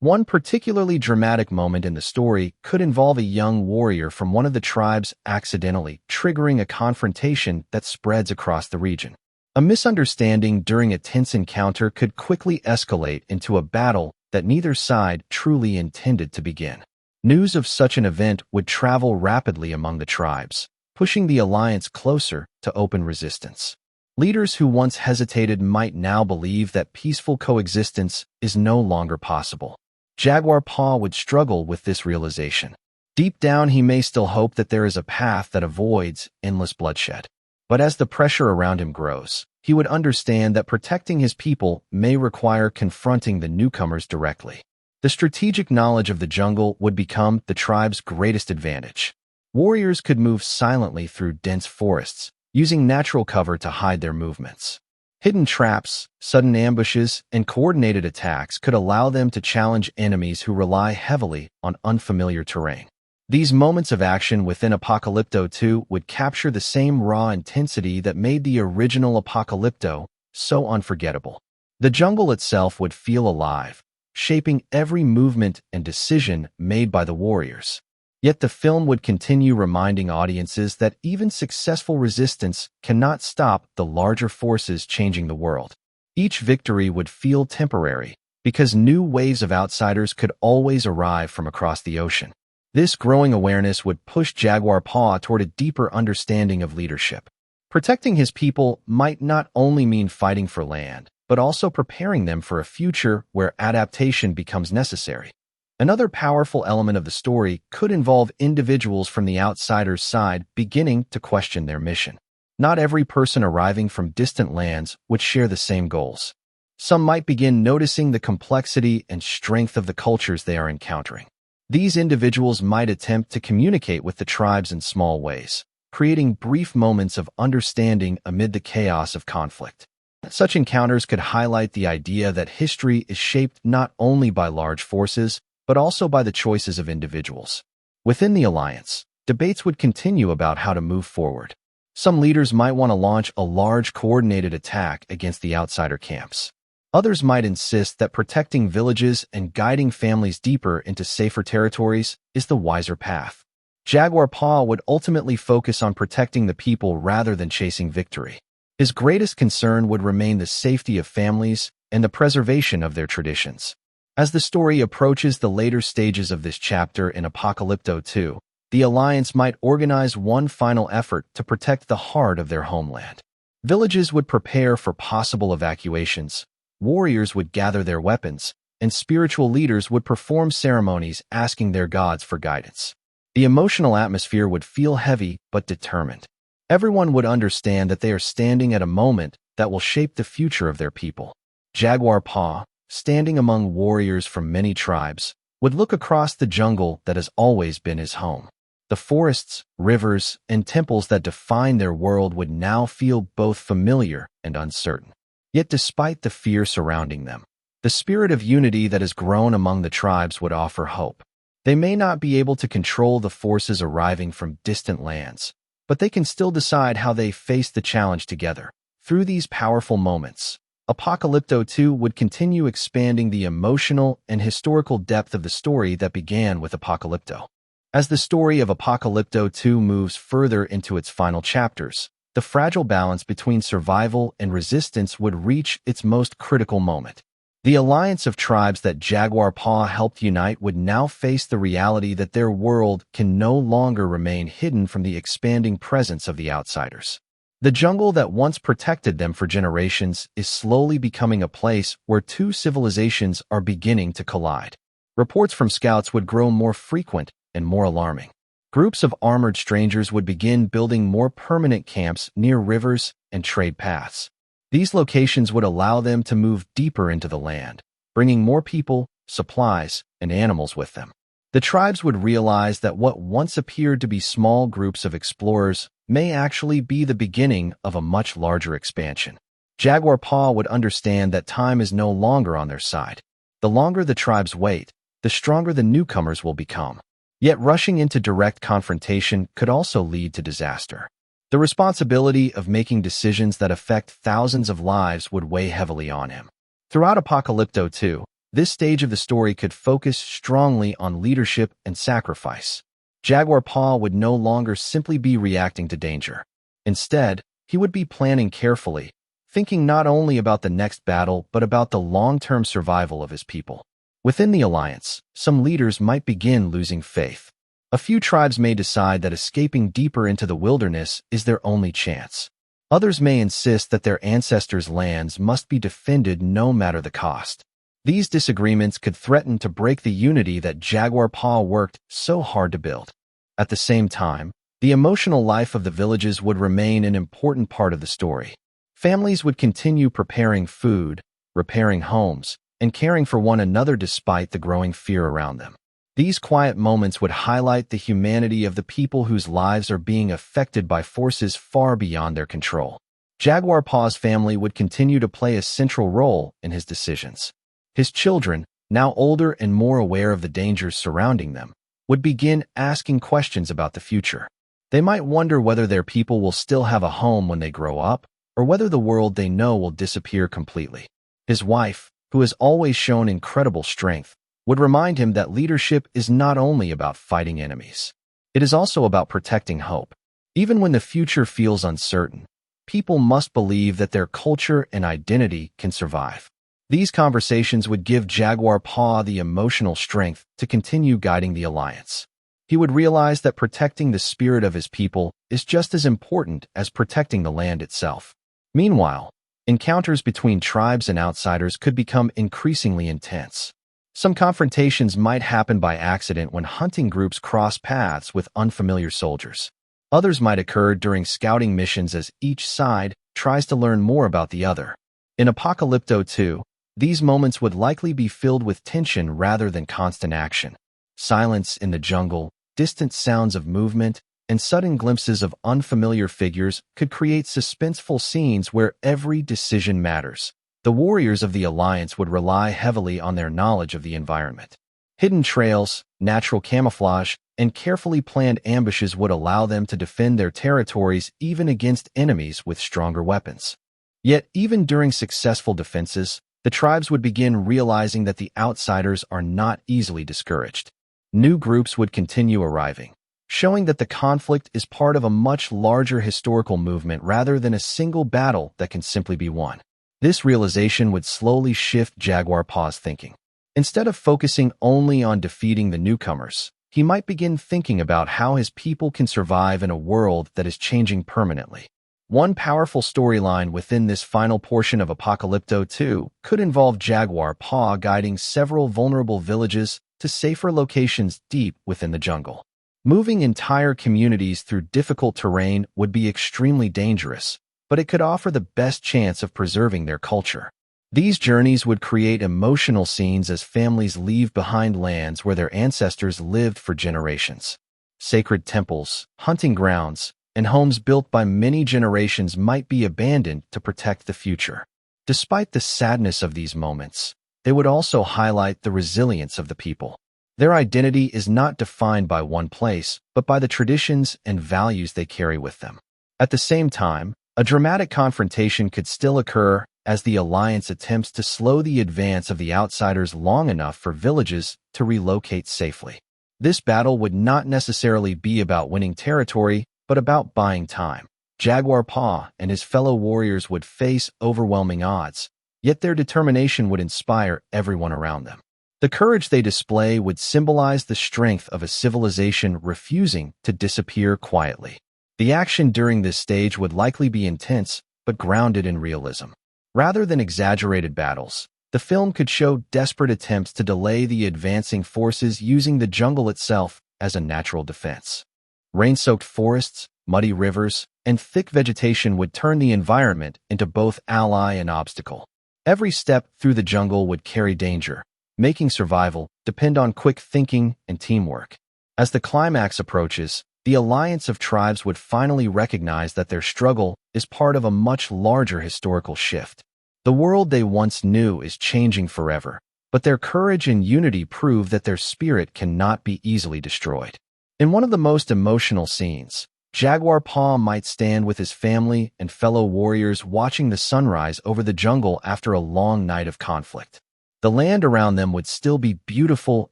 One particularly dramatic moment in the story could involve a young warrior from one of the tribes accidentally triggering a confrontation that spreads across the region. A misunderstanding during a tense encounter could quickly escalate into a battle that neither side truly intended to begin. News of such an event would travel rapidly among the tribes, pushing the alliance closer to open resistance. Leaders who once hesitated might now believe that peaceful coexistence is no longer possible. Jaguar Paw would struggle with this realization. Deep down, he may still hope that there is a path that avoids endless bloodshed. But as the pressure around him grows, he would understand that protecting his people may require confronting the newcomers directly. The strategic knowledge of the jungle would become the tribe's greatest advantage. Warriors could move silently through dense forests, using natural cover to hide their movements. Hidden traps, sudden ambushes, and coordinated attacks could allow them to challenge enemies who rely heavily on unfamiliar terrain. These moments of action within Apocalypto 2 would capture the same raw intensity that made the original Apocalypto so unforgettable. The jungle itself would feel alive, shaping every movement and decision made by the warriors. Yet the film would continue reminding audiences that even successful resistance cannot stop the larger forces changing the world. Each victory would feel temporary, because new waves of outsiders could always arrive from across the ocean. This growing awareness would push Jaguar Paw toward a deeper understanding of leadership. Protecting his people might not only mean fighting for land, but also preparing them for a future where adaptation becomes necessary. Another powerful element of the story could involve individuals from the outsider's side beginning to question their mission. Not every person arriving from distant lands would share the same goals. Some might begin noticing the complexity and strength of the cultures they are encountering. These individuals might attempt to communicate with the tribes in small ways, creating brief moments of understanding amid the chaos of conflict. Such encounters could highlight the idea that history is shaped not only by large forces, but also by the choices of individuals. Within the alliance, debates would continue about how to move forward. Some leaders might want to launch a large coordinated attack against the outsider camps. Others might insist that protecting villages and guiding families deeper into safer territories is the wiser path. Jaguar Paw would ultimately focus on protecting the people rather than chasing victory. His greatest concern would remain the safety of families and the preservation of their traditions. As the story approaches the later stages of this chapter in Apocalypto 2, the Alliance might organize one final effort to protect the heart of their homeland. Villages would prepare for possible evacuations, warriors would gather their weapons, and spiritual leaders would perform ceremonies asking their gods for guidance. The emotional atmosphere would feel heavy but determined. Everyone would understand that they are standing at a moment that will shape the future of their people. Jaguar Paw, standing among warriors from many tribes, would look across the jungle that has always been his home. The forests, rivers, and temples that define their world would now feel both familiar and uncertain. Yet despite the fear surrounding them, the spirit of unity that has grown among the tribes would offer hope. They may not be able to control the forces arriving from distant lands, but they can still decide how they face the challenge together. Through these powerful moments, Apocalypto 2 would continue expanding the emotional and historical depth of the story that began with Apocalypto. As the story of Apocalypto 2 moves further into its final chapters, the fragile balance between survival and resistance would reach its most critical moment. The alliance of tribes that Jaguar Paw helped unite would now face the reality that their world can no longer remain hidden from the expanding presence of the outsiders. The jungle that once protected them for generations is slowly becoming a place where two civilizations are beginning to collide. Reports from scouts would grow more frequent and more alarming. Groups of armored strangers would begin building more permanent camps near rivers and trade paths. These locations would allow them to move deeper into the land, bringing more people, supplies, and animals with them. The tribes would realize that what once appeared to be small groups of explorers may actually be the beginning of a much larger expansion. Jaguar Paw would understand that time is no longer on their side. The longer the tribes wait, the stronger the newcomers will become. Yet rushing into direct confrontation could also lead to disaster. The responsibility of making decisions that affect thousands of lives would weigh heavily on him. Throughout Apocalypto 2, this stage of the story could focus strongly on leadership and sacrifice. Jaguar Paw would no longer simply be reacting to danger. Instead, he would be planning carefully, thinking not only about the next battle but about the long-term survival of his people. Within the alliance, some leaders might begin losing faith. A few tribes may decide that escaping deeper into the wilderness is their only chance. Others may insist that their ancestors' lands must be defended no matter the cost. These disagreements could threaten to break the unity that Jaguar Paw worked so hard to build. At the same time, the emotional life of the villages would remain an important part of the story. Families would continue preparing food, repairing homes, and caring for one another despite the growing fear around them. These quiet moments would highlight the humanity of the people whose lives are being affected by forces far beyond their control. Jaguar Paw's family would continue to play a central role in his decisions. His children, now older and more aware of the dangers surrounding them, would begin asking questions about the future. They might wonder whether their people will still have a home when they grow up, or whether the world they know will disappear completely. His wife, who has always shown incredible strength, would remind him that leadership is not only about fighting enemies. It is also about protecting hope. Even when the future feels uncertain, People must believe that their culture and identity can survive. These conversations would give Jaguar Paw the emotional strength to continue guiding the Alliance. He would realize that protecting the spirit of his people is just as important as protecting the land itself. Meanwhile, encounters between tribes and outsiders could become increasingly intense. Some confrontations might happen by accident when hunting groups cross paths with unfamiliar soldiers. Others might occur during scouting missions as each side tries to learn more about the other. In Apocalypto 2, these moments would likely be filled with tension rather than constant action. Silence in the jungle, distant sounds of movement, and sudden glimpses of unfamiliar figures could create suspenseful scenes where every decision matters. The warriors of the Alliance would rely heavily on their knowledge of the environment. Hidden trails, natural camouflage, and carefully planned ambushes would allow them to defend their territories even against enemies with stronger weapons. Yet, even during successful defenses, the tribes would begin realizing that the outsiders are not easily discouraged. New groups would continue arriving, showing that the conflict is part of a much larger historical movement rather than a single battle that can simply be won. This realization would slowly shift Jaguar Paw's thinking. Instead of focusing only on defeating the newcomers, he might begin thinking about how his people can survive in a world that is changing permanently. One powerful storyline within this final portion of Apocalypto 2 could involve Jaguar Paw guiding several vulnerable villages to safer locations deep within the jungle. Moving entire communities through difficult terrain would be extremely dangerous, but it could offer the best chance of preserving their culture. These journeys would create emotional scenes as families leave behind lands where their ancestors lived for generations. Sacred temples, hunting grounds, and homes built by many generations might be abandoned to protect the future. Despite the sadness of these moments, they would also highlight the resilience of the people. Their identity is not defined by one place, but by the traditions and values they carry with them. At the same time, a dramatic confrontation could still occur as the Alliance attempts to slow the advance of the outsiders long enough for villages to relocate safely. This battle would not necessarily be about winning territory, but about buying time. Jaguar Paw and his fellow warriors would face overwhelming odds, yet their determination would inspire everyone around them. The courage they display would symbolize the strength of a civilization refusing to disappear quietly. The action during this stage would likely be intense, but grounded in realism. Rather than exaggerated battles, the film could show desperate attempts to delay the advancing forces using the jungle itself as a natural defense. Rain-soaked forests, muddy rivers, and thick vegetation would turn the environment into both ally and obstacle. Every step through the jungle would carry danger, making survival depend on quick thinking and teamwork. As the climax approaches, the Alliance of Tribes would finally recognize that their struggle is part of a much larger historical shift. The world they once knew is changing forever, but their courage and unity prove that their spirit cannot be easily destroyed. In one of the most emotional scenes, Jaguar Paw might stand with his family and fellow warriors watching the sunrise over the jungle after a long night of conflict. The land around them would still be beautiful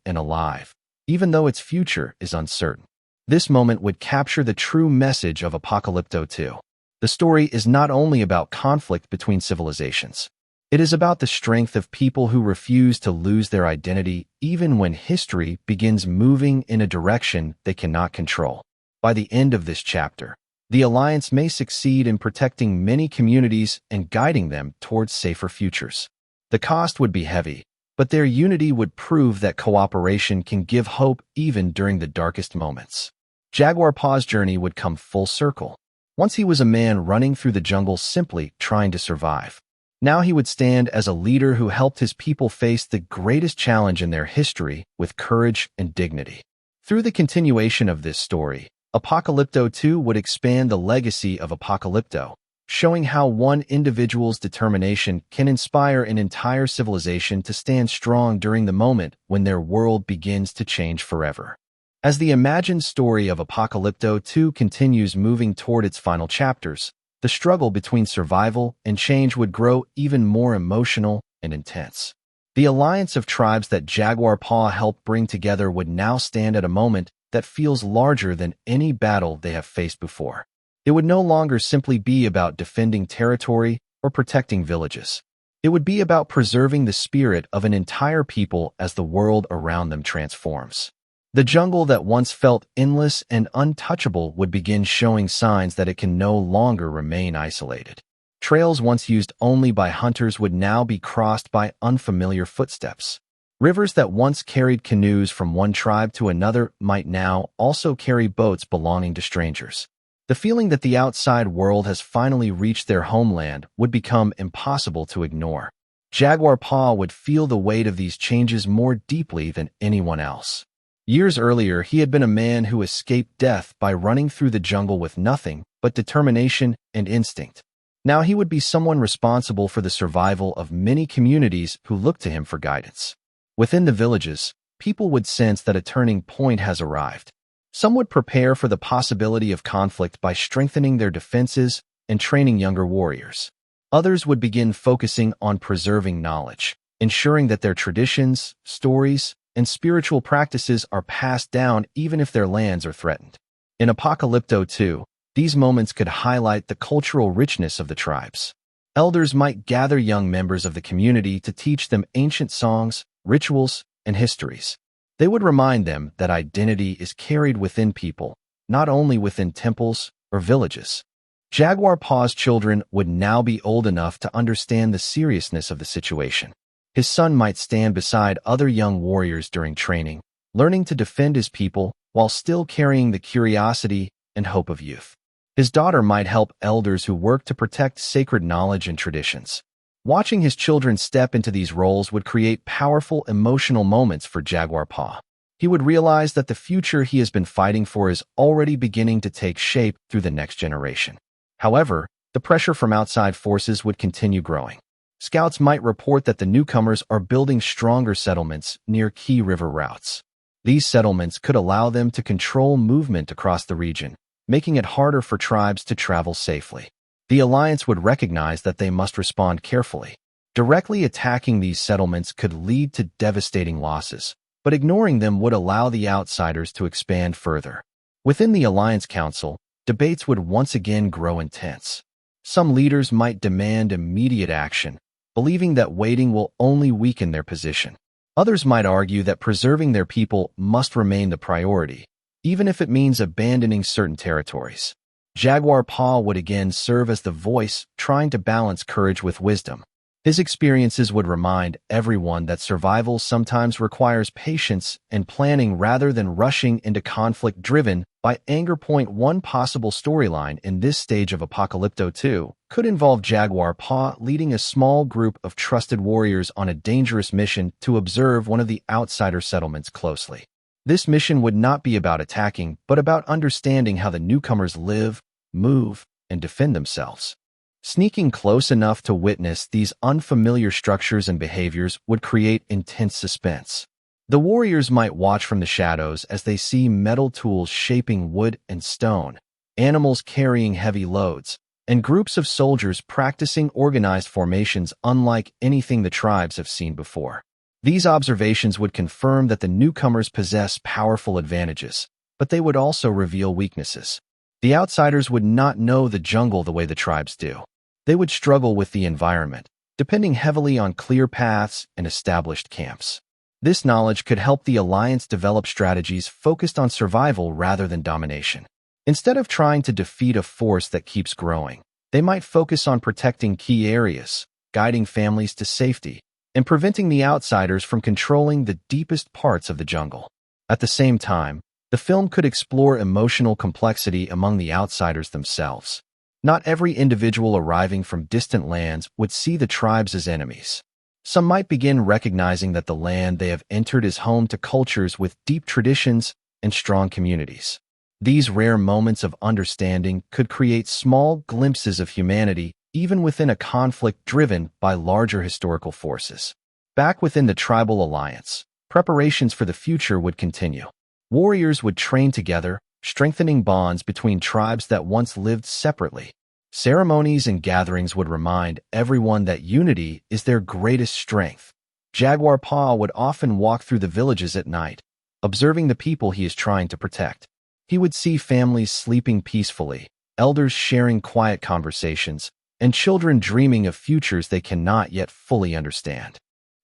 and alive, even though its future is uncertain. This moment would capture the true message of Apocalypto 2. The story is not only about conflict between civilizations. It is about the strength of people who refuse to lose their identity even when history begins moving in a direction they cannot control. By the end of this chapter, the Alliance may succeed in protecting many communities and guiding them towards safer futures. The cost would be heavy, but their unity would prove that cooperation can give hope even during the darkest moments. Jaguar Paw's journey would come full circle. Once he was a man running through the jungle simply trying to survive. Now he would stand as a leader who helped his people face the greatest challenge in their history with courage and dignity. Through the continuation of this story, Apocalypto 2 would expand the legacy of Apocalypto, showing how one individual's determination can inspire an entire civilization to stand strong during the moment when their world begins to change forever. As the imagined story of Apocalypto 2 continues moving toward its final chapters, the struggle between survival and change would grow even more emotional and intense. The alliance of tribes that Jaguar Paw helped bring together would now stand at a moment that feels larger than any battle they have faced before. It would no longer simply be about defending territory or protecting villages. It would be about preserving the spirit of an entire people as the world around them transforms. The jungle that once felt endless and untouchable would begin showing signs that it can no longer remain isolated. Trails once used only by hunters would now be crossed by unfamiliar footsteps. Rivers that once carried canoes from one tribe to another might now also carry boats belonging to strangers. The feeling that the outside world has finally reached their homeland would become impossible to ignore. Jaguar Paw would feel the weight of these changes more deeply than anyone else. Years earlier, he had been a man who escaped death by running through the jungle with nothing but determination and instinct. Now he would be someone responsible for the survival of many communities who looked to him for guidance. Within the villages, people would sense that a turning point has arrived. Some would prepare for the possibility of conflict by strengthening their defenses and training younger warriors. Others would begin focusing on preserving knowledge, ensuring that their traditions, stories, and spiritual practices are passed down even if their lands are threatened. In Apocalypto 2, these moments could highlight the cultural richness of the tribes. Elders might gather young members of the community to teach them ancient songs, rituals, and histories. They would remind them that identity is carried within people, not only within temples or villages. Jaguar Paw's children would now be old enough to understand the seriousness of the situation. His son might stand beside other young warriors during training, learning to defend his people while still carrying the curiosity and hope of youth. His daughter might help elders who work to protect sacred knowledge and traditions. Watching his children step into these roles would create powerful emotional moments for Jaguar Paw. He would realize that the future he has been fighting for is already beginning to take shape through the next generation. However, the pressure from outside forces would continue growing. Scouts might report that the newcomers are building stronger settlements near key river routes. These settlements could allow them to control movement across the region, making it harder for tribes to travel safely. The Alliance would recognize that they must respond carefully. Directly attacking these settlements could lead to devastating losses, but ignoring them would allow the outsiders to expand further. Within the Alliance Council, debates would once again grow intense. Some leaders might demand immediate action, believing that waiting will only weaken their position. Others might argue that preserving their people must remain the priority, even if it means abandoning certain territories. Jaguar Paw would again serve as the voice, trying to balance courage with wisdom. His experiences would remind everyone that survival sometimes requires patience and planning rather than rushing into conflict driven by anger. One possible storyline in this stage of Apocalypto 2 could involve Jaguar Paw leading a small group of trusted warriors on a dangerous mission to observe one of the outsider settlements closely. This mission would not be about attacking, but about understanding how the newcomers live, move, and defend themselves. Sneaking close enough to witness these unfamiliar structures and behaviors would create intense suspense. The warriors might watch from the shadows as they see metal tools shaping wood and stone, animals carrying heavy loads, and groups of soldiers practicing organized formations unlike anything the tribes have seen before. These observations would confirm that the newcomers possess powerful advantages, but they would also reveal weaknesses. The outsiders would not know the jungle the way the tribes do. They would struggle with the environment, depending heavily on clear paths and established camps. This knowledge could help the Alliance develop strategies focused on survival rather than domination. Instead of trying to defeat a force that keeps growing, they might focus on protecting key areas, guiding families to safety, and preventing the outsiders from controlling the deepest parts of the jungle. At the same time, the film could explore emotional complexity among the outsiders themselves. Not every individual arriving from distant lands would see the tribes as enemies. Some might begin recognizing that the land they have entered is home to cultures with deep traditions and strong communities. These rare moments of understanding could create small glimpses of humanity even within a conflict driven by larger historical forces. Back within the tribal alliance, preparations for the future would continue. Warriors would train together, strengthening bonds between tribes that once lived separately. Ceremonies and gatherings would remind everyone that unity is their greatest strength. Jaguar Paw would often walk through the villages at night, observing the people he is trying to protect. He would see families sleeping peacefully, elders sharing quiet conversations, and children dreaming of futures they cannot yet fully understand.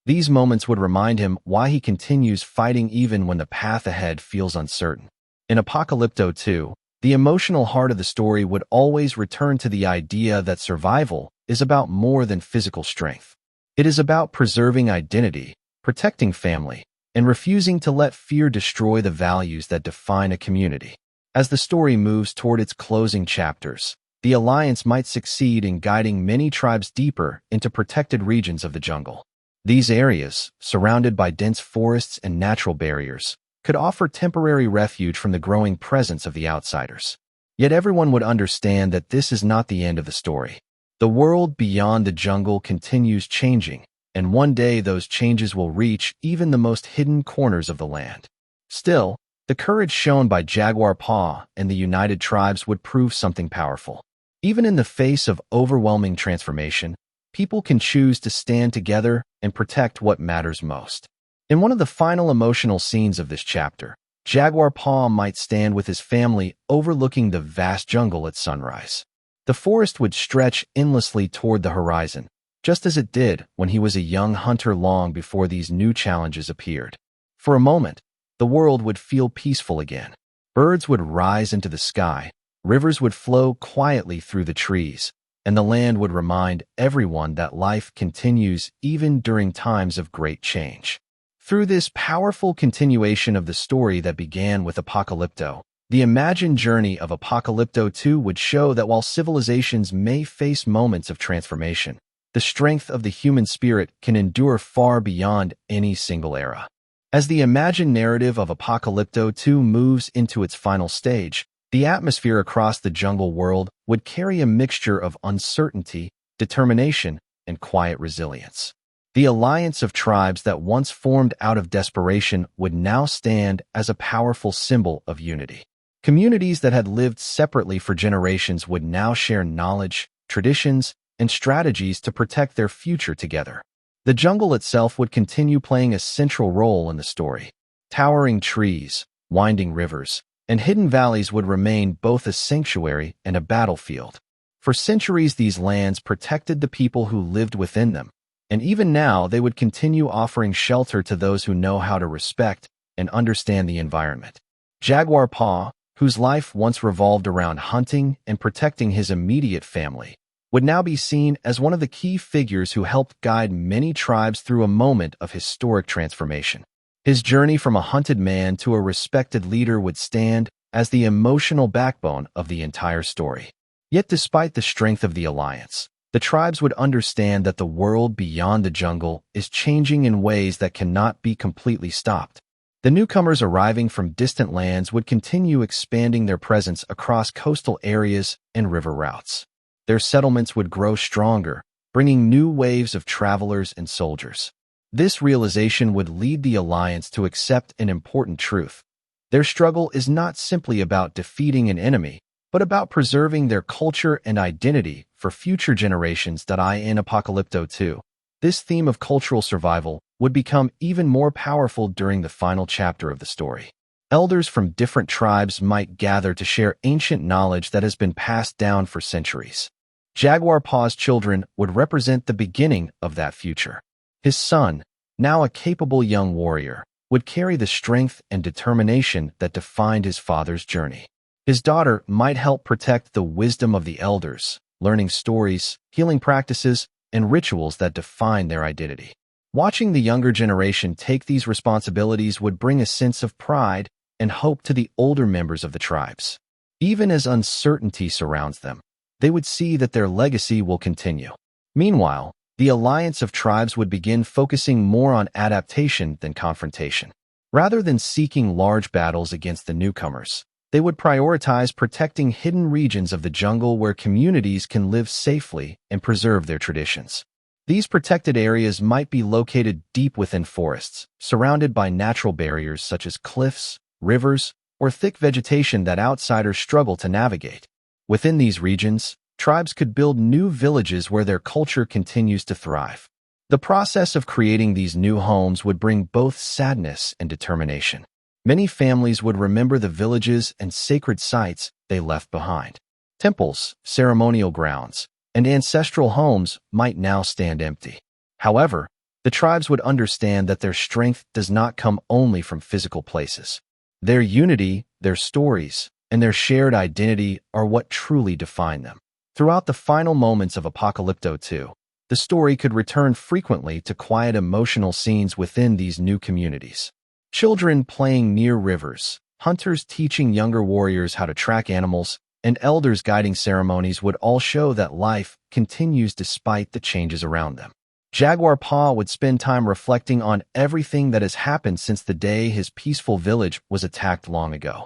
These moments would remind him why he continues fighting even when the path ahead feels uncertain. In Apocalypto 2, the emotional heart of the story would always return to the idea that survival is about more than physical strength. It is about preserving identity, protecting family, and refusing to let fear destroy the values that define a community. As the story moves toward its closing chapters, the Alliance might succeed in guiding many tribes deeper into protected regions of the jungle. These areas, surrounded by dense forests and natural barriers, could offer temporary refuge from the growing presence of the outsiders. Yet everyone would understand that this is not the end of the story. The world beyond the jungle continues changing, and one day those changes will reach even the most hidden corners of the land. Still, the courage shown by Jaguar Paw and the United Tribes would prove something powerful. Even in the face of overwhelming transformation, people can choose to stand together and protect what matters most. In one of the final emotional scenes of this chapter, Jaguar Paw might stand with his family overlooking the vast jungle at sunrise. The forest would stretch endlessly toward the horizon, just as it did when he was a young hunter long before these new challenges appeared. For a moment, the world would feel peaceful again. Birds would rise into the sky, rivers would flow quietly through the trees, and the land would remind everyone that life continues even during times of great change. Through this powerful continuation of the story that began with Apocalypto, the imagined journey of Apocalypto 2 would show that while civilizations may face moments of transformation, the strength of the human spirit can endure far beyond any single era. As the imagined narrative of Apocalypto 2 moves into its final stage, the atmosphere across the jungle world would carry a mixture of uncertainty, determination, and quiet resilience. The alliance of tribes that once formed out of desperation would now stand as a powerful symbol of unity. Communities that had lived separately for generations would now share knowledge, traditions, and strategies to protect their future together. The jungle itself would continue playing a central role in the story. Towering trees, winding rivers, and hidden valleys would remain both a sanctuary and a battlefield. For centuries, these lands protected the people who lived within them, and even now they would continue offering shelter to those who know how to respect and understand the environment. Jaguar Paw, whose life once revolved around hunting and protecting his immediate family, would now be seen as one of the key figures who helped guide many tribes through a moment of historic transformation. His journey from a hunted man to a respected leader would stand as the emotional backbone of the entire story. Yet despite the strength of the alliance, the tribes would understand that the world beyond the jungle is changing in ways that cannot be completely stopped. The newcomers arriving from distant lands would continue expanding their presence across coastal areas and river routes. Their settlements would grow stronger, bringing new waves of travelers and soldiers. This realization would lead the alliance to accept an important truth. Their struggle is not simply about defeating an enemy, but about preserving their culture and identity for future generations. In Apocalypto 2, this theme of cultural survival would become even more powerful during the final chapter of the story. Elders from different tribes might gather to share ancient knowledge that has been passed down for centuries. Jaguar Paw's children would represent the beginning of that future. His son, now a capable young warrior, would carry the strength and determination that defined his father's journey. His daughter might help protect the wisdom of the elders, learning stories, healing practices, and rituals that define their identity. Watching the younger generation take these responsibilities would bring a sense of pride and hope to the older members of the tribes. Even as uncertainty surrounds them, they would see that their legacy will continue. Meanwhile, the alliance of tribes would begin focusing more on adaptation than confrontation. Rather than seeking large battles against the newcomers, they would prioritize protecting hidden regions of the jungle where communities can live safely and preserve their traditions. These protected areas might be located deep within forests, surrounded by natural barriers such as cliffs, rivers, or thick vegetation that outsiders struggle to navigate. Within these regions, tribes could build new villages where their culture continues to thrive. The process of creating these new homes would bring both sadness and determination. Many families would remember the villages and sacred sites they left behind. Temples, ceremonial grounds, and ancestral homes might now stand empty. However, the tribes would understand that their strength does not come only from physical places. Their unity, their stories, and their shared identity are what truly define them. Throughout the final moments of Apocalypto 2, the story could return frequently to quiet emotional scenes within these new communities. Children playing near rivers, hunters teaching younger warriors how to track animals, and elders guiding ceremonies would all show that life continues despite the changes around them. Jaguar Paw would spend time reflecting on everything that has happened since the day his peaceful village was attacked long ago.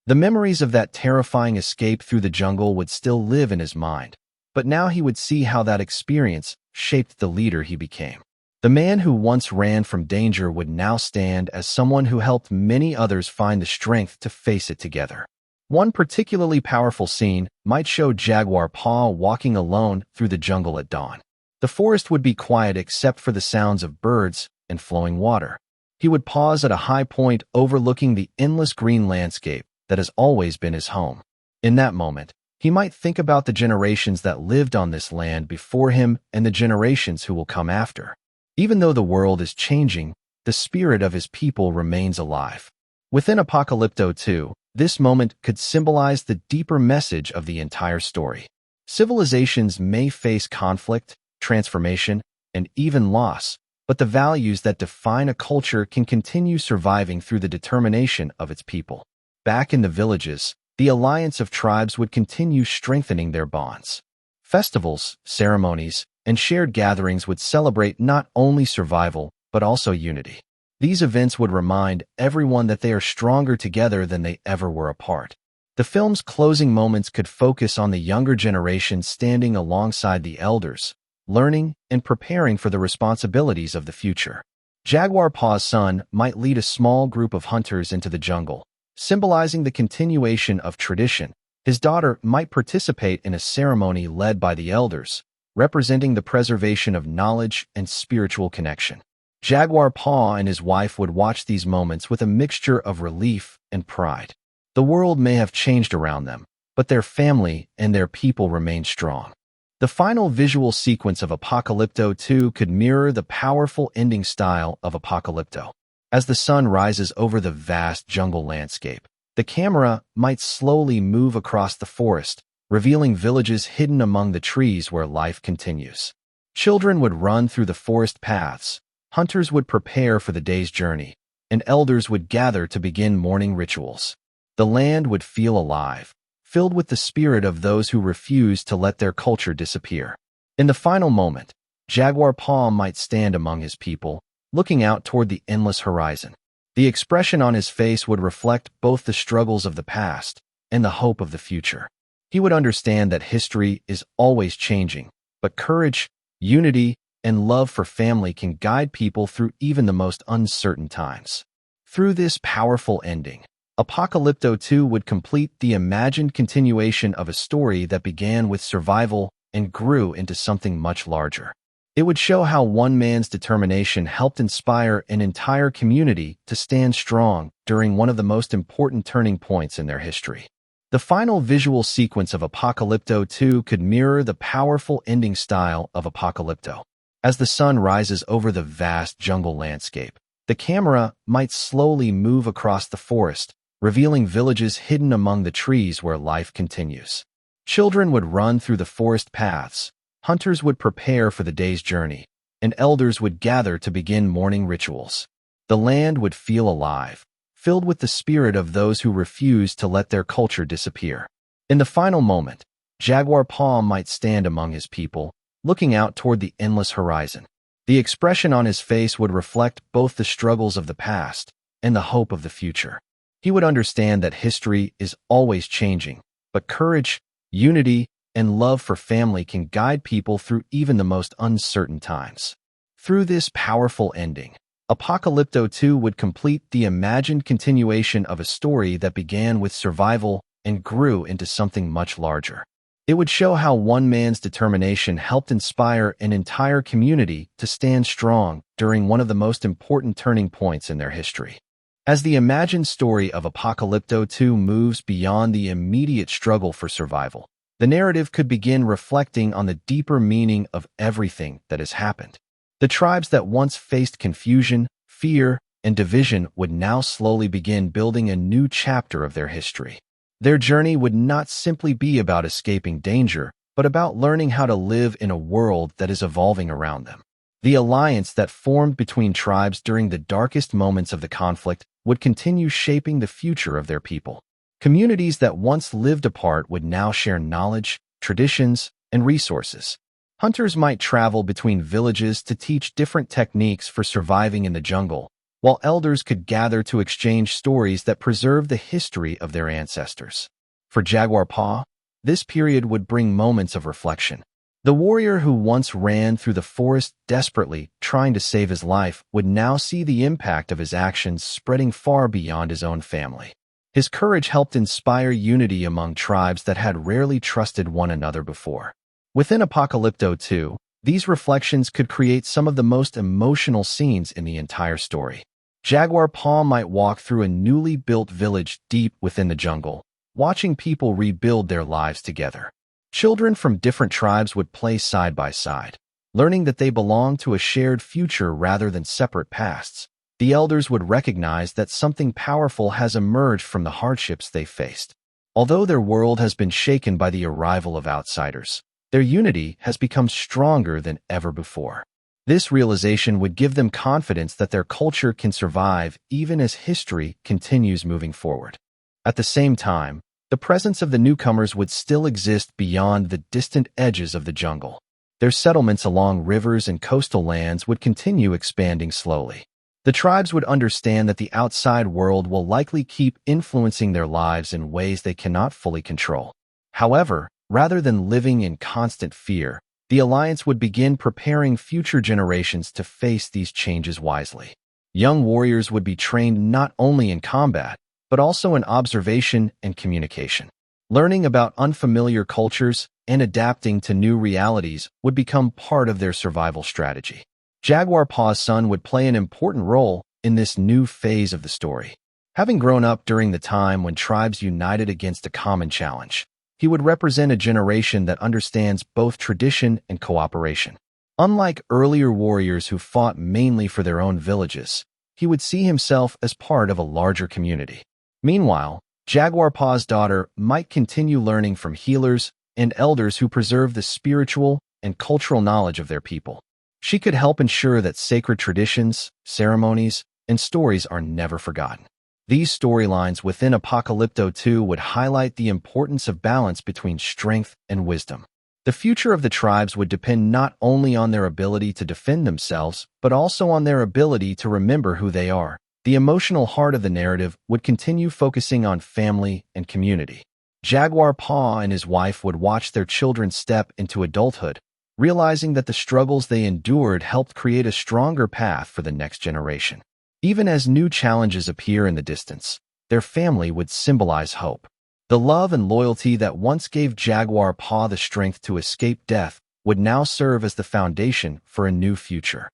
The memories of that terrifying escape through the jungle would still live in his mind, but now he would see how that experience shaped the leader he became. The man who once ran from danger would now stand as someone who helped many others find the strength to face it together. One particularly powerful scene might show Jaguar Paw walking alone through the jungle at dawn. The forest would be quiet except for the sounds of birds and flowing water. He would pause at a high point overlooking the endless green landscape that has always been his home. In that moment, he might think about the generations that lived on this land before him and the generations who will come after. Even though the world is changing, the spirit of his people remains alive. Within Apocalypto 2, this moment could symbolize the deeper message of the entire story. Civilizations may face conflict, transformation, and even loss, but the values that define a culture can continue surviving through the determination of its people. Back in the villages, the alliance of tribes would continue strengthening their bonds. Festivals, ceremonies, and shared gatherings would celebrate not only survival, but also unity. These events would remind everyone that they are stronger together than they ever were apart. The film's closing moments could focus on the younger generation standing alongside the elders, learning and preparing for the responsibilities of the future. Jaguar Paw's son might lead a small group of hunters into the jungle, symbolizing the continuation of tradition. His daughter might participate in a ceremony led by the elders, representing the preservation of knowledge and spiritual connection. Jaguar Paw and his wife would watch these moments with a mixture of relief and pride. The world may have changed around them, but their family and their people remain strong. The final visual sequence of Apocalypto 2 could mirror the powerful ending style of Apocalypto. As the sun rises over the vast jungle landscape, the camera might slowly move across the forest, revealing villages hidden among the trees where life continues. Children would run through the forest paths, hunters would prepare for the day's journey, and elders would gather to begin morning rituals. The land would feel alive, filled with the spirit of those who refuse to let their culture disappear. In the final moment, Jaguar Paw might stand among his people, looking out toward the endless horizon. The expression on his face would reflect both the struggles of the past and the hope of the future. He would understand that history is always changing, but courage, unity, and love for family can guide people through even the most uncertain times. Through this powerful ending, Apocalypto 2 would complete the imagined continuation of a story that began with survival and grew into something much larger. It would show how one man's determination helped inspire an entire community to stand strong during one of the most important turning points in their history. The final visual sequence of Apocalypto 2 could mirror the powerful ending style of Apocalypto. As the sun rises over the vast jungle landscape, the camera might slowly move across the forest, revealing villages hidden among the trees where life continues. Children would run through the forest paths, hunters would prepare for the day's journey, and elders would gather to begin morning rituals. The land would feel alive, filled with the spirit of those who refuse to let their culture disappear. In the final moment, Jaguar Paw might stand among his people, looking out toward the endless horizon. The expression on his face would reflect both the struggles of the past and the hope of the future. He would understand that history is always changing, but courage, unity, and love for family can guide people through even the most uncertain times. Through this powerful ending, Apocalypto 2 would complete the imagined continuation of a story that began with survival and grew into something much larger. It would show how one man's determination helped inspire an entire community to stand strong during one of the most important turning points in their history. As the imagined story of Apocalypto 2 moves beyond the immediate struggle for survival, the narrative could begin reflecting on the deeper meaning of everything that has happened. The tribes that once faced confusion, fear, and division would now slowly begin building a new chapter of their history. Their journey would not simply be about escaping danger, but about learning how to live in a world that is evolving around them. The alliance that formed between tribes during the darkest moments of the conflict would continue shaping the future of their people. Communities that once lived apart would now share knowledge, traditions, and resources. Hunters might travel between villages to teach different techniques for surviving in the jungle, while elders could gather to exchange stories that preserve the history of their ancestors. For Jaguar Paw, this period would bring moments of reflection. The warrior who once ran through the forest desperately trying to save his life would now see the impact of his actions spreading far beyond his own family. His courage helped inspire unity among tribes that had rarely trusted one another before. Within Apocalypto 2, these reflections could create some of the most emotional scenes in the entire story. Jaguar Paw might walk through a newly built village deep within the jungle, watching people rebuild their lives together. Children from different tribes would play side by side, learning that they belong to a shared future rather than separate pasts. The elders would recognize that something powerful has emerged from the hardships they faced. Although their world has been shaken by the arrival of outsiders, their unity has become stronger than ever before. This realization would give them confidence that their culture can survive even as history continues moving forward. At the same time, the presence of the newcomers would still exist beyond the distant edges of the jungle. Their settlements along rivers and coastal lands would continue expanding slowly. The tribes would understand that the outside world will likely keep influencing their lives in ways they cannot fully control. However, rather than living in constant fear, the alliance would begin preparing future generations to face these changes wisely. Young warriors would be trained not only in combat, but also in observation and communication. Learning about unfamiliar cultures and adapting to new realities would become part of their survival strategy. Jaguar Paw's son would play an important role in this new phase of the story. Having grown up during the time when tribes united against a common challenge, he would represent a generation that understands both tradition and cooperation. Unlike earlier warriors who fought mainly for their own villages, he would see himself as part of a larger community. Meanwhile, Jaguar Paw's daughter might continue learning from healers and elders who preserve the spiritual and cultural knowledge of their people. She could help ensure that sacred traditions, ceremonies, and stories are never forgotten. These storylines within Apocalypto 2 would highlight the importance of balance between strength and wisdom. The future of the tribes would depend not only on their ability to defend themselves, but also on their ability to remember who they are. The emotional heart of the narrative would continue focusing on family and community. Jaguar Paw and his wife would watch their children step into adulthood, realizing that the struggles they endured helped create a stronger path for the next generation. Even as new challenges appear in the distance, their family would symbolize hope. The love and loyalty that once gave Jaguar Paw the strength to escape death would now serve as the foundation for a new future.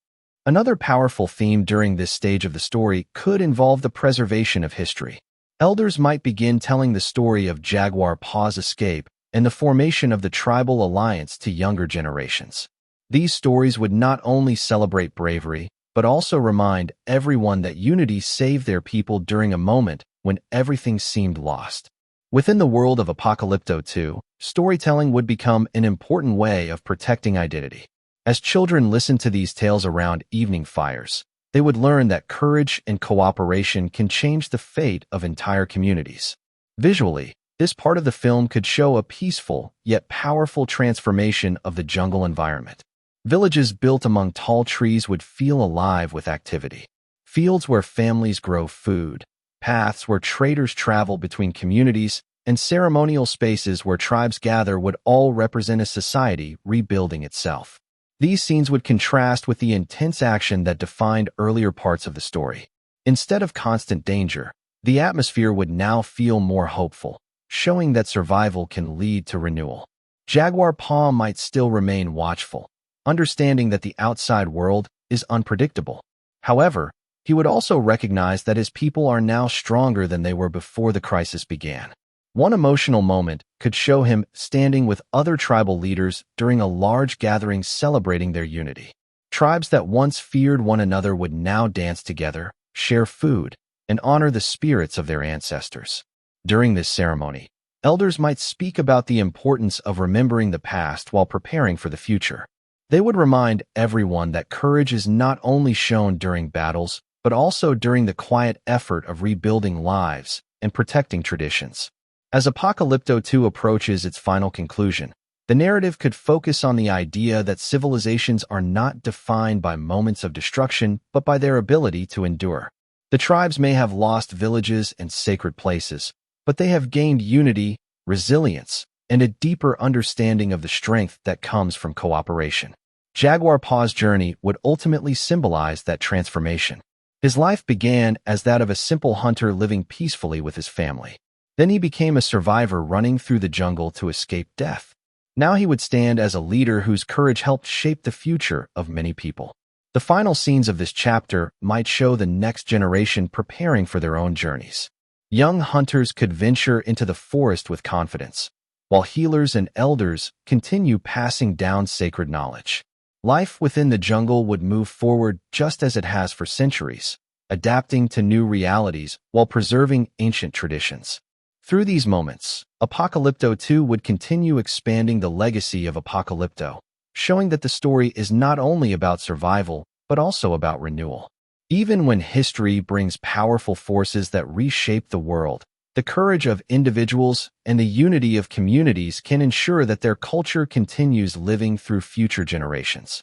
Another powerful theme during this stage of the story could involve the preservation of history. Elders might begin telling the story of Jaguar Paw's escape and the formation of the tribal alliance to younger generations. These stories would not only celebrate bravery, but also remind everyone that unity saved their people during a moment when everything seemed lost. Within the world of Apocalypto 2, storytelling would become an important way of protecting identity. As children listened to these tales around evening fires, they would learn that courage and cooperation can change the fate of entire communities. Visually, this part of the film could show a peaceful yet powerful transformation of the jungle environment. Villages built among tall trees would feel alive with activity. Fields where families grow food, paths where traders travel between communities, and ceremonial spaces where tribes gather would all represent a society rebuilding itself. These scenes would contrast with the intense action that defined earlier parts of the story. Instead of constant danger, the atmosphere would now feel more hopeful, showing that survival can lead to renewal. Jaguar Paw might still remain watchful, understanding that the outside world is unpredictable. However, he would also recognize that his people are now stronger than they were before the crisis began. One emotional moment could show him standing with other tribal leaders during a large gathering celebrating their unity. Tribes that once feared one another would now dance together, share food, and honor the spirits of their ancestors. During this ceremony, elders might speak about the importance of remembering the past while preparing for the future. They would remind everyone that courage is not only shown during battles, but also during the quiet effort of rebuilding lives and protecting traditions. As Apocalypto 2 approaches its final conclusion, the narrative could focus on the idea that civilizations are not defined by moments of destruction, but by their ability to endure. The tribes may have lost villages and sacred places, but they have gained unity, resilience, and a deeper understanding of the strength that comes from cooperation. Jaguar Paw's journey would ultimately symbolize that transformation. His life began as that of a simple hunter living peacefully with his family. Then he became a survivor running through the jungle to escape death. Now he would stand as a leader whose courage helped shape the future of many people. The final scenes of this chapter might show the next generation preparing for their own journeys. Young hunters could venture into the forest with confidence, while healers and elders continue passing down sacred knowledge. Life within the jungle would move forward just as it has for centuries, adapting to new realities while preserving ancient traditions. Through these moments, Apocalypto 2 would continue expanding the legacy of Apocalypto, showing that the story is not only about survival, but also about renewal. Even when history brings powerful forces that reshape the world, the courage of individuals and the unity of communities can ensure that their culture continues living through future generations.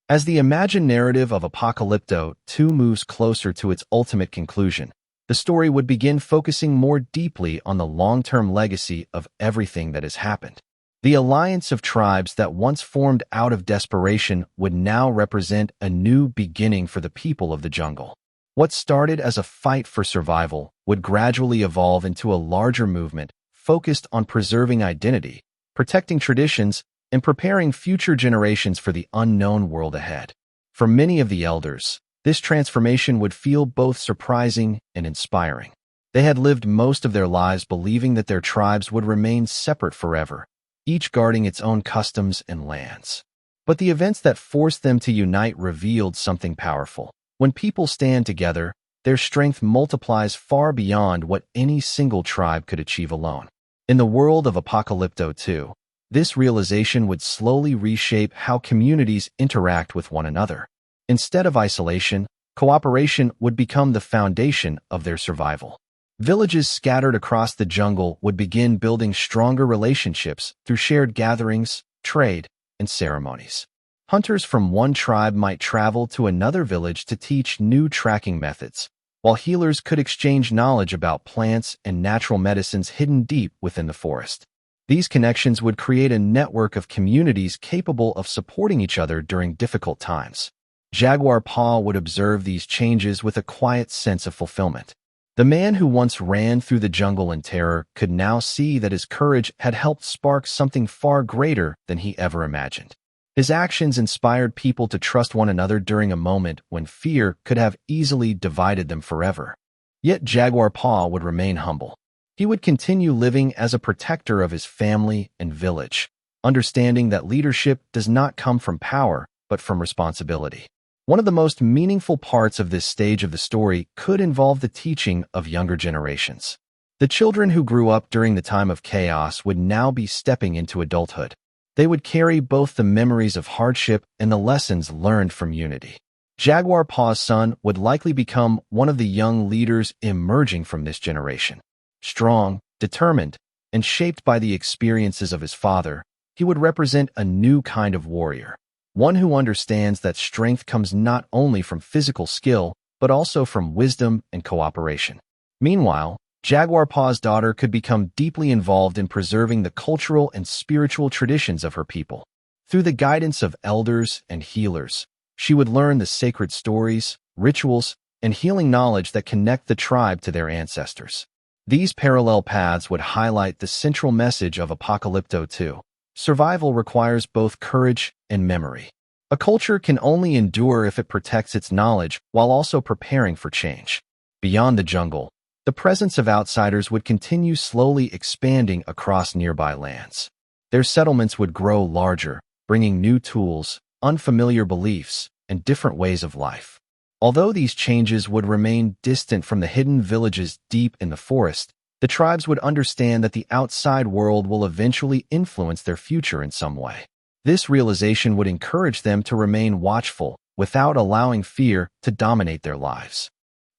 As the imagined narrative of Apocalypto 2 moves closer to its ultimate conclusion, the story would begin focusing more deeply on the long-term legacy of everything that has happened. The alliance of tribes that once formed out of desperation would now represent a new beginning for the people of the jungle. What started as a fight for survival would gradually evolve into a larger movement focused on preserving identity, protecting traditions, and preparing future generations for the unknown world ahead. For many of the elders, this transformation would feel both surprising and inspiring. They had lived most of their lives believing that their tribes would remain separate forever, each guarding its own customs and lands. But the events that forced them to unite revealed something powerful. When people stand together, their strength multiplies far beyond what any single tribe could achieve alone. In the world of Apocalypto 2, this realization would slowly reshape how communities interact with one another. Instead of isolation, cooperation would become the foundation of their survival. Villages scattered across the jungle would begin building stronger relationships through shared gatherings, trade, and ceremonies. Hunters from one tribe might travel to another village to teach new tracking methods, while healers could exchange knowledge about plants and natural medicines hidden deep within the forest. These connections would create a network of communities capable of supporting each other during difficult times. Jaguar Paw would observe these changes with a quiet sense of fulfillment. The man who once ran through the jungle in terror could now see that his courage had helped spark something far greater than he ever imagined. His actions inspired people to trust one another during a moment when fear could have easily divided them forever. Yet Jaguar Paw would remain humble. He would continue living as a protector of his family and village, understanding that leadership does not come from power, but from responsibility. One of the most meaningful parts of this stage of the story could involve the teaching of younger generations. The children who grew up during the time of chaos would now be stepping into adulthood. They would carry both the memories of hardship and the lessons learned from unity. Jaguar Paw's son would likely become one of the young leaders emerging from this generation. Strong, determined, and shaped by the experiences of his father, he would represent a new kind of warrior, one who understands that strength comes not only from physical skill, but also from wisdom and cooperation. Meanwhile, Jaguar Paw's daughter could become deeply involved in preserving the cultural and spiritual traditions of her people. Through the guidance of elders and healers, she would learn the sacred stories, rituals, and healing knowledge that connect the tribe to their ancestors. These parallel paths would highlight the central message of Apocalypto 2. Survival requires both courage and memory. A culture can only endure if it protects its knowledge while also preparing for change. Beyond the jungle, the presence of outsiders would continue slowly expanding across nearby lands. Their settlements would grow larger, bringing new tools, unfamiliar beliefs, and different ways of life. Although these changes would remain distant from the hidden villages deep in the forest, the tribes would understand that the outside world will eventually influence their future in some way. This realization would encourage them to remain watchful without allowing fear to dominate their lives.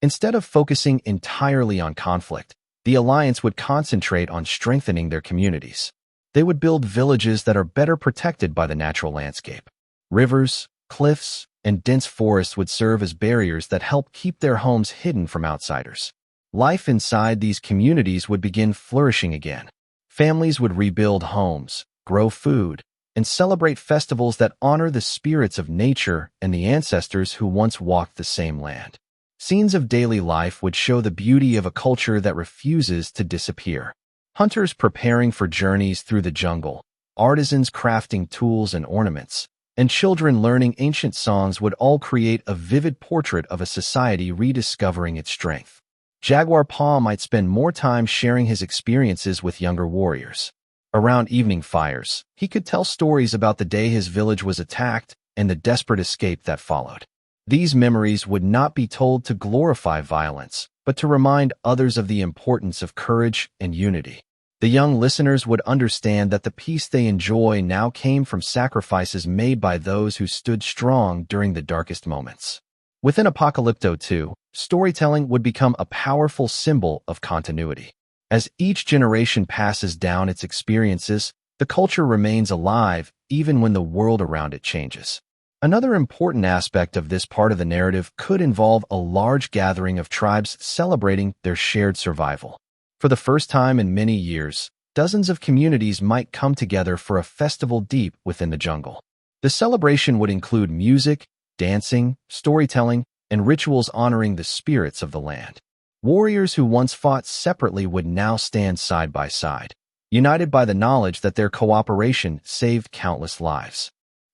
Instead of focusing entirely on conflict, the alliance would concentrate on strengthening their communities. They would build villages that are better protected by the natural landscape. Rivers, cliffs, and dense forests would serve as barriers that help keep their homes hidden from outsiders. Life inside these communities would begin flourishing again. Families would rebuild homes, grow food, and celebrate festivals that honor the spirits of nature and the ancestors who once walked the same land. Scenes of daily life would show the beauty of a culture that refuses to disappear. Hunters preparing for journeys through the jungle, artisans crafting tools and ornaments, and children learning ancient songs would all create a vivid portrait of a society rediscovering its strength. Jaguar Paw might spend more time sharing his experiences with younger warriors. Around evening fires, he could tell stories about the day his village was attacked and the desperate escape that followed. These memories would not be told to glorify violence, but to remind others of the importance of courage and unity. The young listeners would understand that the peace they enjoy now came from sacrifices made by those who stood strong during the darkest moments. Within Apocalypto 2, storytelling would become a powerful symbol of continuity. As each generation passes down its experiences, the culture remains alive even when the world around it changes. Another important aspect of this part of the narrative could involve a large gathering of tribes celebrating their shared survival. For the first time in many years, dozens of communities might come together for a festival deep within the jungle. The celebration would include music, dancing, storytelling, and rituals honoring the spirits of the land. Warriors who once fought separately would now stand side by side, united by the knowledge that their cooperation saved countless lives.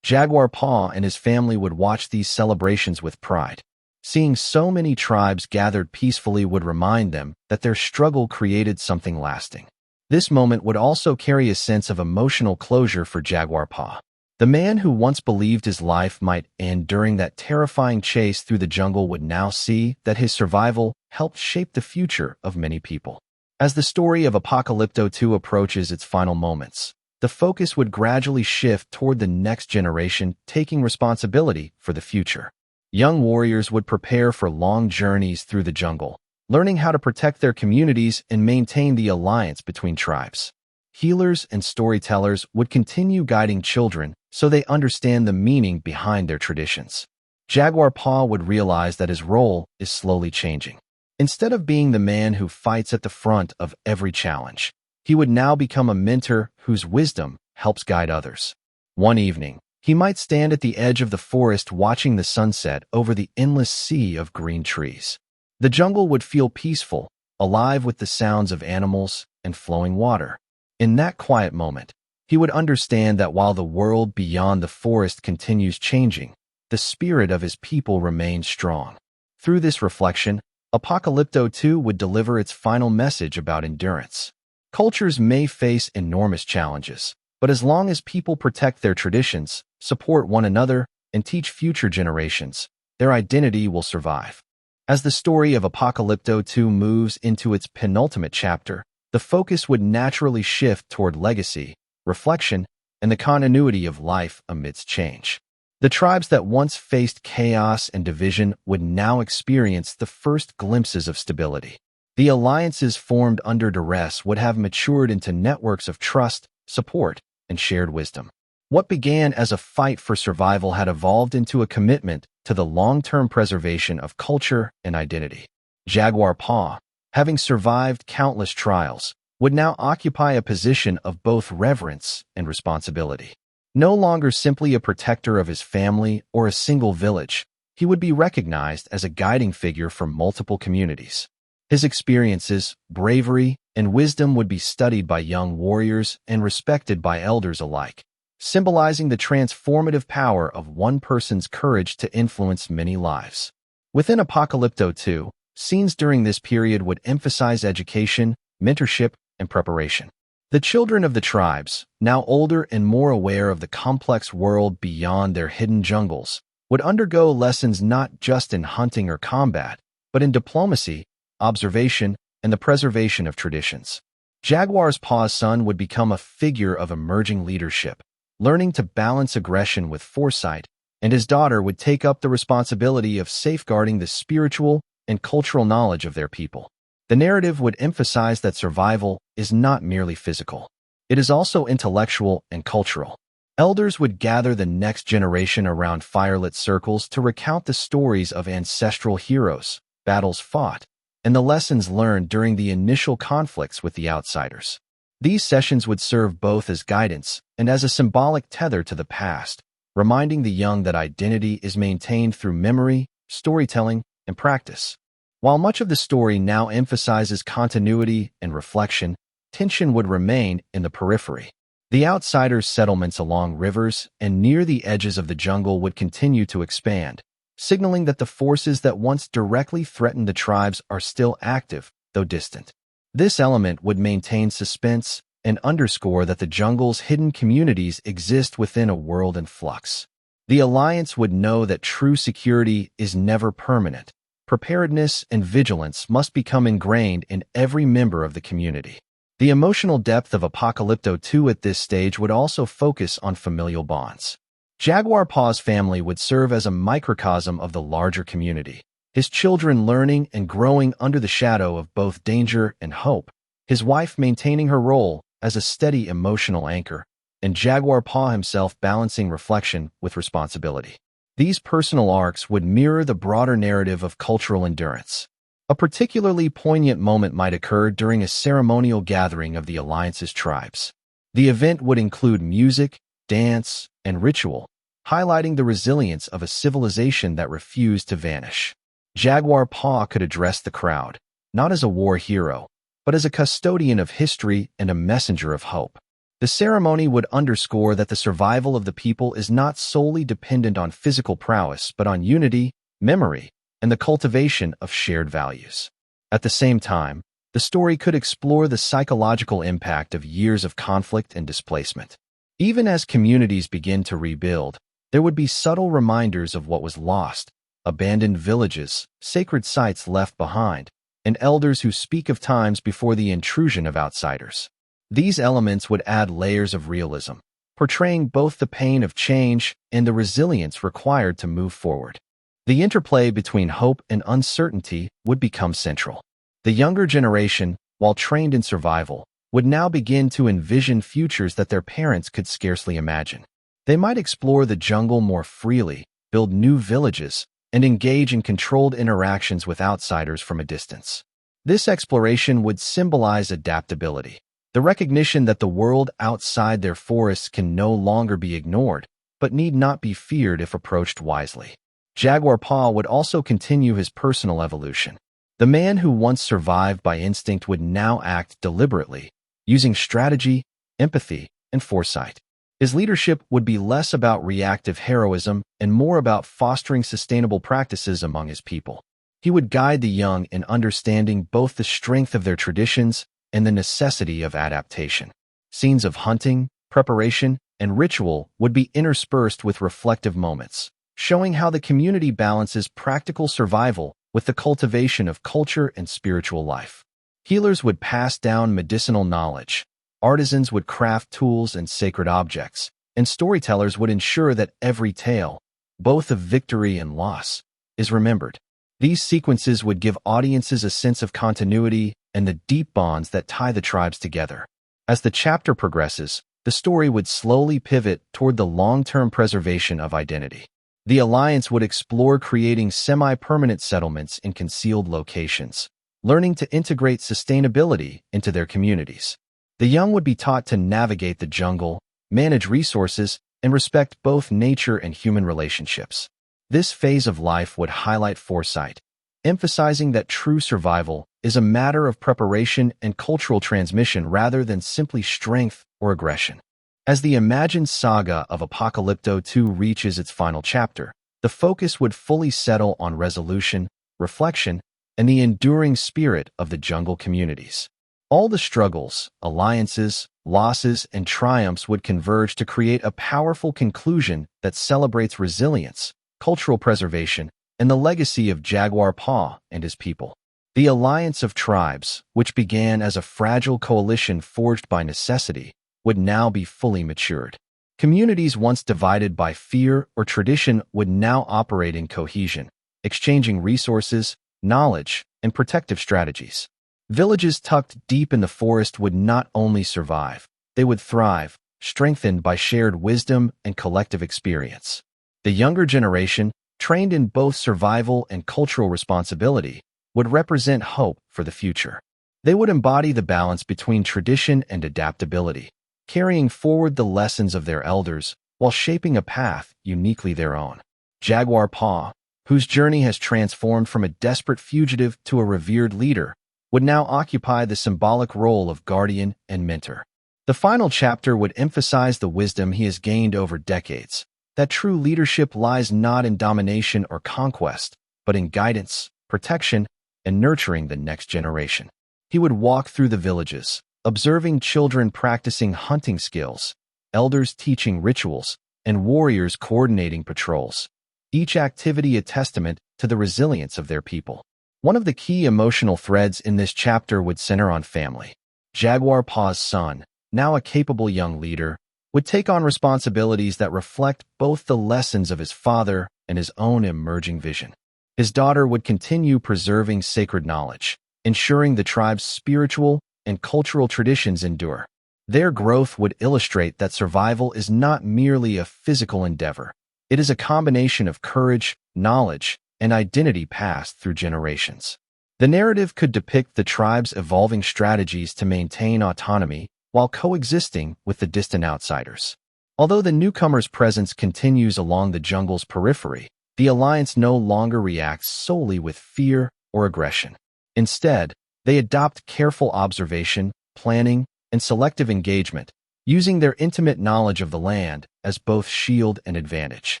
Jaguar Paw and his family would watch these celebrations with pride. Seeing so many tribes gathered peacefully would remind them that their struggle created something lasting. This moment would also carry a sense of emotional closure for Jaguar Paw. The man who once believed his life might end during that terrifying chase through the jungle would now see that his survival helped shape the future of many people. As the story of Apocalypto 2 approaches its final moments, the focus would gradually shift toward the next generation taking responsibility for the future. Young warriors would prepare for long journeys through the jungle, learning how to protect their communities and maintain the alliance between tribes. Healers and storytellers would continue guiding children so they understand the meaning behind their traditions. Jaguar Paw would realize that his role is slowly changing. Instead of being the man who fights at the front of every challenge, he would now become a mentor whose wisdom helps guide others. One evening, he might stand at the edge of the forest watching the sunset over the endless sea of green trees. The jungle would feel peaceful, alive with the sounds of animals and flowing water. In that quiet moment, he would understand that while the world beyond the forest continues changing, the spirit of his people remains strong. Through this reflection, Apocalypto 2 would deliver its final message about endurance. Cultures may face enormous challenges, but as long as people protect their traditions, support one another, and teach future generations, their identity will survive. As the story of Apocalypto 2 moves into its penultimate chapter, the focus would naturally shift toward legacy, reflection, and the continuity of life amidst change. The tribes that once faced chaos and division would now experience the first glimpses of stability. The alliances formed under duress would have matured into networks of trust, support, and shared wisdom. What began as a fight for survival had evolved into a commitment to the long-term preservation of culture and identity. Jaguar Paw, having survived countless trials, would now occupy a position of both reverence and responsibility. No longer simply a protector of his family or a single village, he would be recognized as a guiding figure for multiple communities. His experiences, bravery, and wisdom would be studied by young warriors and respected by elders alike, symbolizing the transformative power of one person's courage to influence many lives. Within Apocalypto 2, Scenes during this period would emphasize education, mentorship, and preparation. The children of the tribes, now older and more aware of the complex world beyond their hidden jungles, would undergo lessons not just in hunting or combat, but in diplomacy, observation, and the preservation of traditions. Jaguar Paw's son would become a figure of emerging leadership, learning to balance aggression with foresight, and his daughter would take up the responsibility of safeguarding the spiritual and cultural knowledge of their people. The narrative would emphasize that survival is not merely physical. It is also intellectual and cultural. Elders would gather the next generation around firelit circles to recount the stories of ancestral heroes, battles fought, and the lessons learned during the initial conflicts with the outsiders. These sessions would serve both as guidance and as a symbolic tether to the past, reminding the young that identity is maintained through memory, storytelling, and practice. While much of the story now emphasizes continuity and reflection, tension would remain in the periphery. The outsiders' settlements along rivers and near the edges of the jungle would continue to expand, signaling that the forces that once directly threatened the tribes are still active, though distant. This element would maintain suspense and underscore that the jungle's hidden communities exist within a world in flux. The Alliance would know that true security is never permanent. Preparedness and vigilance must become ingrained in every member of the community. The emotional depth of Apocalypto 2 at this stage would also focus on familial bonds. Jaguar Paw's family would serve as a microcosm of the larger community, his children learning and growing under the shadow of both danger and hope, his wife maintaining her role as a steady emotional anchor, and Jaguar Paw himself balancing reflection with responsibility. These personal arcs would mirror the broader narrative of cultural endurance. A particularly poignant moment might occur during a ceremonial gathering of the Alliance's tribes. The event would include music, dance, and ritual, highlighting the resilience of a civilization that refused to vanish. Jaguar Paw could address the crowd, not as a war hero, but as a custodian of history and a messenger of hope. The ceremony would underscore that the survival of the people is not solely dependent on physical prowess, but on unity, memory, and the cultivation of shared values. At the same time, the story could explore the psychological impact of years of conflict and displacement. Even as communities begin to rebuild, there would be subtle reminders of what was lost, abandoned villages, sacred sites left behind, and elders who speak of times before the intrusion of outsiders. These elements would add layers of realism, portraying both the pain of change and the resilience required to move forward. The interplay between hope and uncertainty would become central. The younger generation, while trained in survival, would now begin to envision futures that their parents could scarcely imagine. They might explore the jungle more freely, build new villages, and engage in controlled interactions with outsiders from a distance. This exploration would symbolize adaptability, the recognition that the world outside their forests can no longer be ignored, but need not be feared if approached wisely. Jaguar Paw would also continue his personal evolution. The man who once survived by instinct would now act deliberately, using strategy, empathy, and foresight. His leadership would be less about reactive heroism and more about fostering sustainable practices among his people. He would guide the young in understanding both the strength of their traditions and the necessity of adaptation. Scenes of hunting, preparation, and ritual would be interspersed with reflective moments, showing how the community balances practical survival with the cultivation of culture and spiritual life. Healers would pass down medicinal knowledge, artisans would craft tools and sacred objects, and storytellers would ensure that every tale, both of victory and loss, is remembered. These sequences would give audiences a sense of continuity and the deep bonds that tie the tribes together. As the chapter progresses, the story would slowly pivot toward the long-term preservation of identity. The Alliance would explore creating semi-permanent settlements in concealed locations, learning to integrate sustainability into their communities. The young would be taught to navigate the jungle, manage resources, and respect both nature and human relationships. This phase of life would highlight foresight, emphasizing that true survival is a matter of preparation and cultural transmission rather than simply strength or aggression. As the imagined saga of Apocalypto 2 reaches its final chapter, the focus would fully settle on resolution, reflection, and the enduring spirit of the jungle communities. All the struggles, alliances, losses, and triumphs would converge to create a powerful conclusion that celebrates resilience, cultural preservation, and the legacy of Jaguar Paw and his people. The alliance of tribes, which began as a fragile coalition forged by necessity, would now be fully matured. Communities once divided by fear or tradition would now operate in cohesion, exchanging resources, knowledge, and protective strategies. Villages tucked deep in the forest would not only survive, they would thrive, strengthened by shared wisdom and collective experience. The younger generation, trained in both survival and cultural responsibility, would represent hope for the future. They would embody the balance between tradition and adaptability, carrying forward the lessons of their elders while shaping a path uniquely their own. Jaguar Paw, whose journey has transformed from a desperate fugitive to a revered leader, would now occupy the symbolic role of guardian and mentor. The final chapter would emphasize the wisdom he has gained over decades, that true leadership lies not in domination or conquest, but in guidance, protection, and nurturing the next generation. He would walk through the villages, observing children practicing hunting skills, elders teaching rituals, and warriors coordinating patrols, each activity a testament to the resilience of their people. One of the key emotional threads in this chapter would center on family. Jaguar Paw's son, now a capable young leader, would take on responsibilities that reflect both the lessons of his father and his own emerging vision. His daughter would continue preserving sacred knowledge, ensuring the tribe's spiritual and cultural traditions endure. Their growth would illustrate that survival is not merely a physical endeavor. It is a combination of courage, knowledge, and identity passed through generations. The narrative could depict the tribe's evolving strategies to maintain autonomy while coexisting with the distant outsiders. Although the newcomer's presence continues along the jungle's periphery, the alliance no longer reacts solely with fear or aggression. Instead, they adopt careful observation, planning, and selective engagement, using their intimate knowledge of the land as both shield and advantage.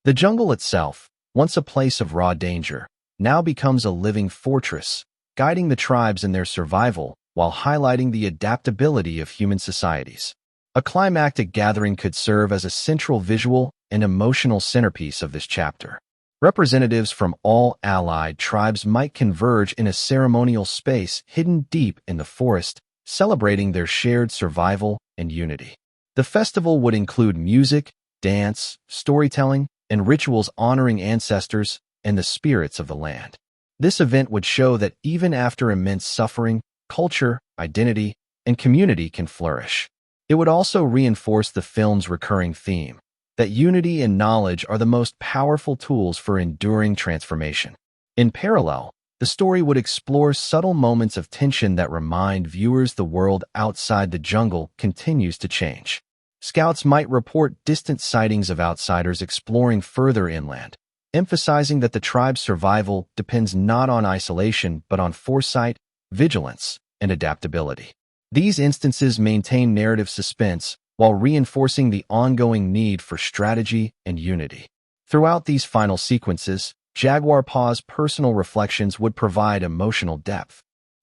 The jungle itself, once a place of raw danger, now becomes a living fortress, guiding the tribes in their survival while highlighting the adaptability of human societies. A climactic gathering could serve as a central visual and emotional centerpiece of this chapter. Representatives from all allied tribes might converge in a ceremonial space hidden deep in the forest, celebrating their shared survival and unity. The festival would include music, dance, storytelling, and rituals honoring ancestors and the spirits of the land. This event would show that even after immense suffering, culture, identity, and community can flourish. It would also reinforce the film's recurring theme, that unity and knowledge are the most powerful tools for enduring transformation. In parallel, the story would explore subtle moments of tension that remind viewers the world outside the jungle continues to change. Scouts might report distant sightings of outsiders exploring further inland, emphasizing that the tribe's survival depends not on isolation but on foresight, vigilance, and adaptability. These instances maintain narrative suspense while reinforcing the ongoing need for strategy and unity. Throughout these final sequences, Jaguar Paw's personal reflections would provide emotional depth.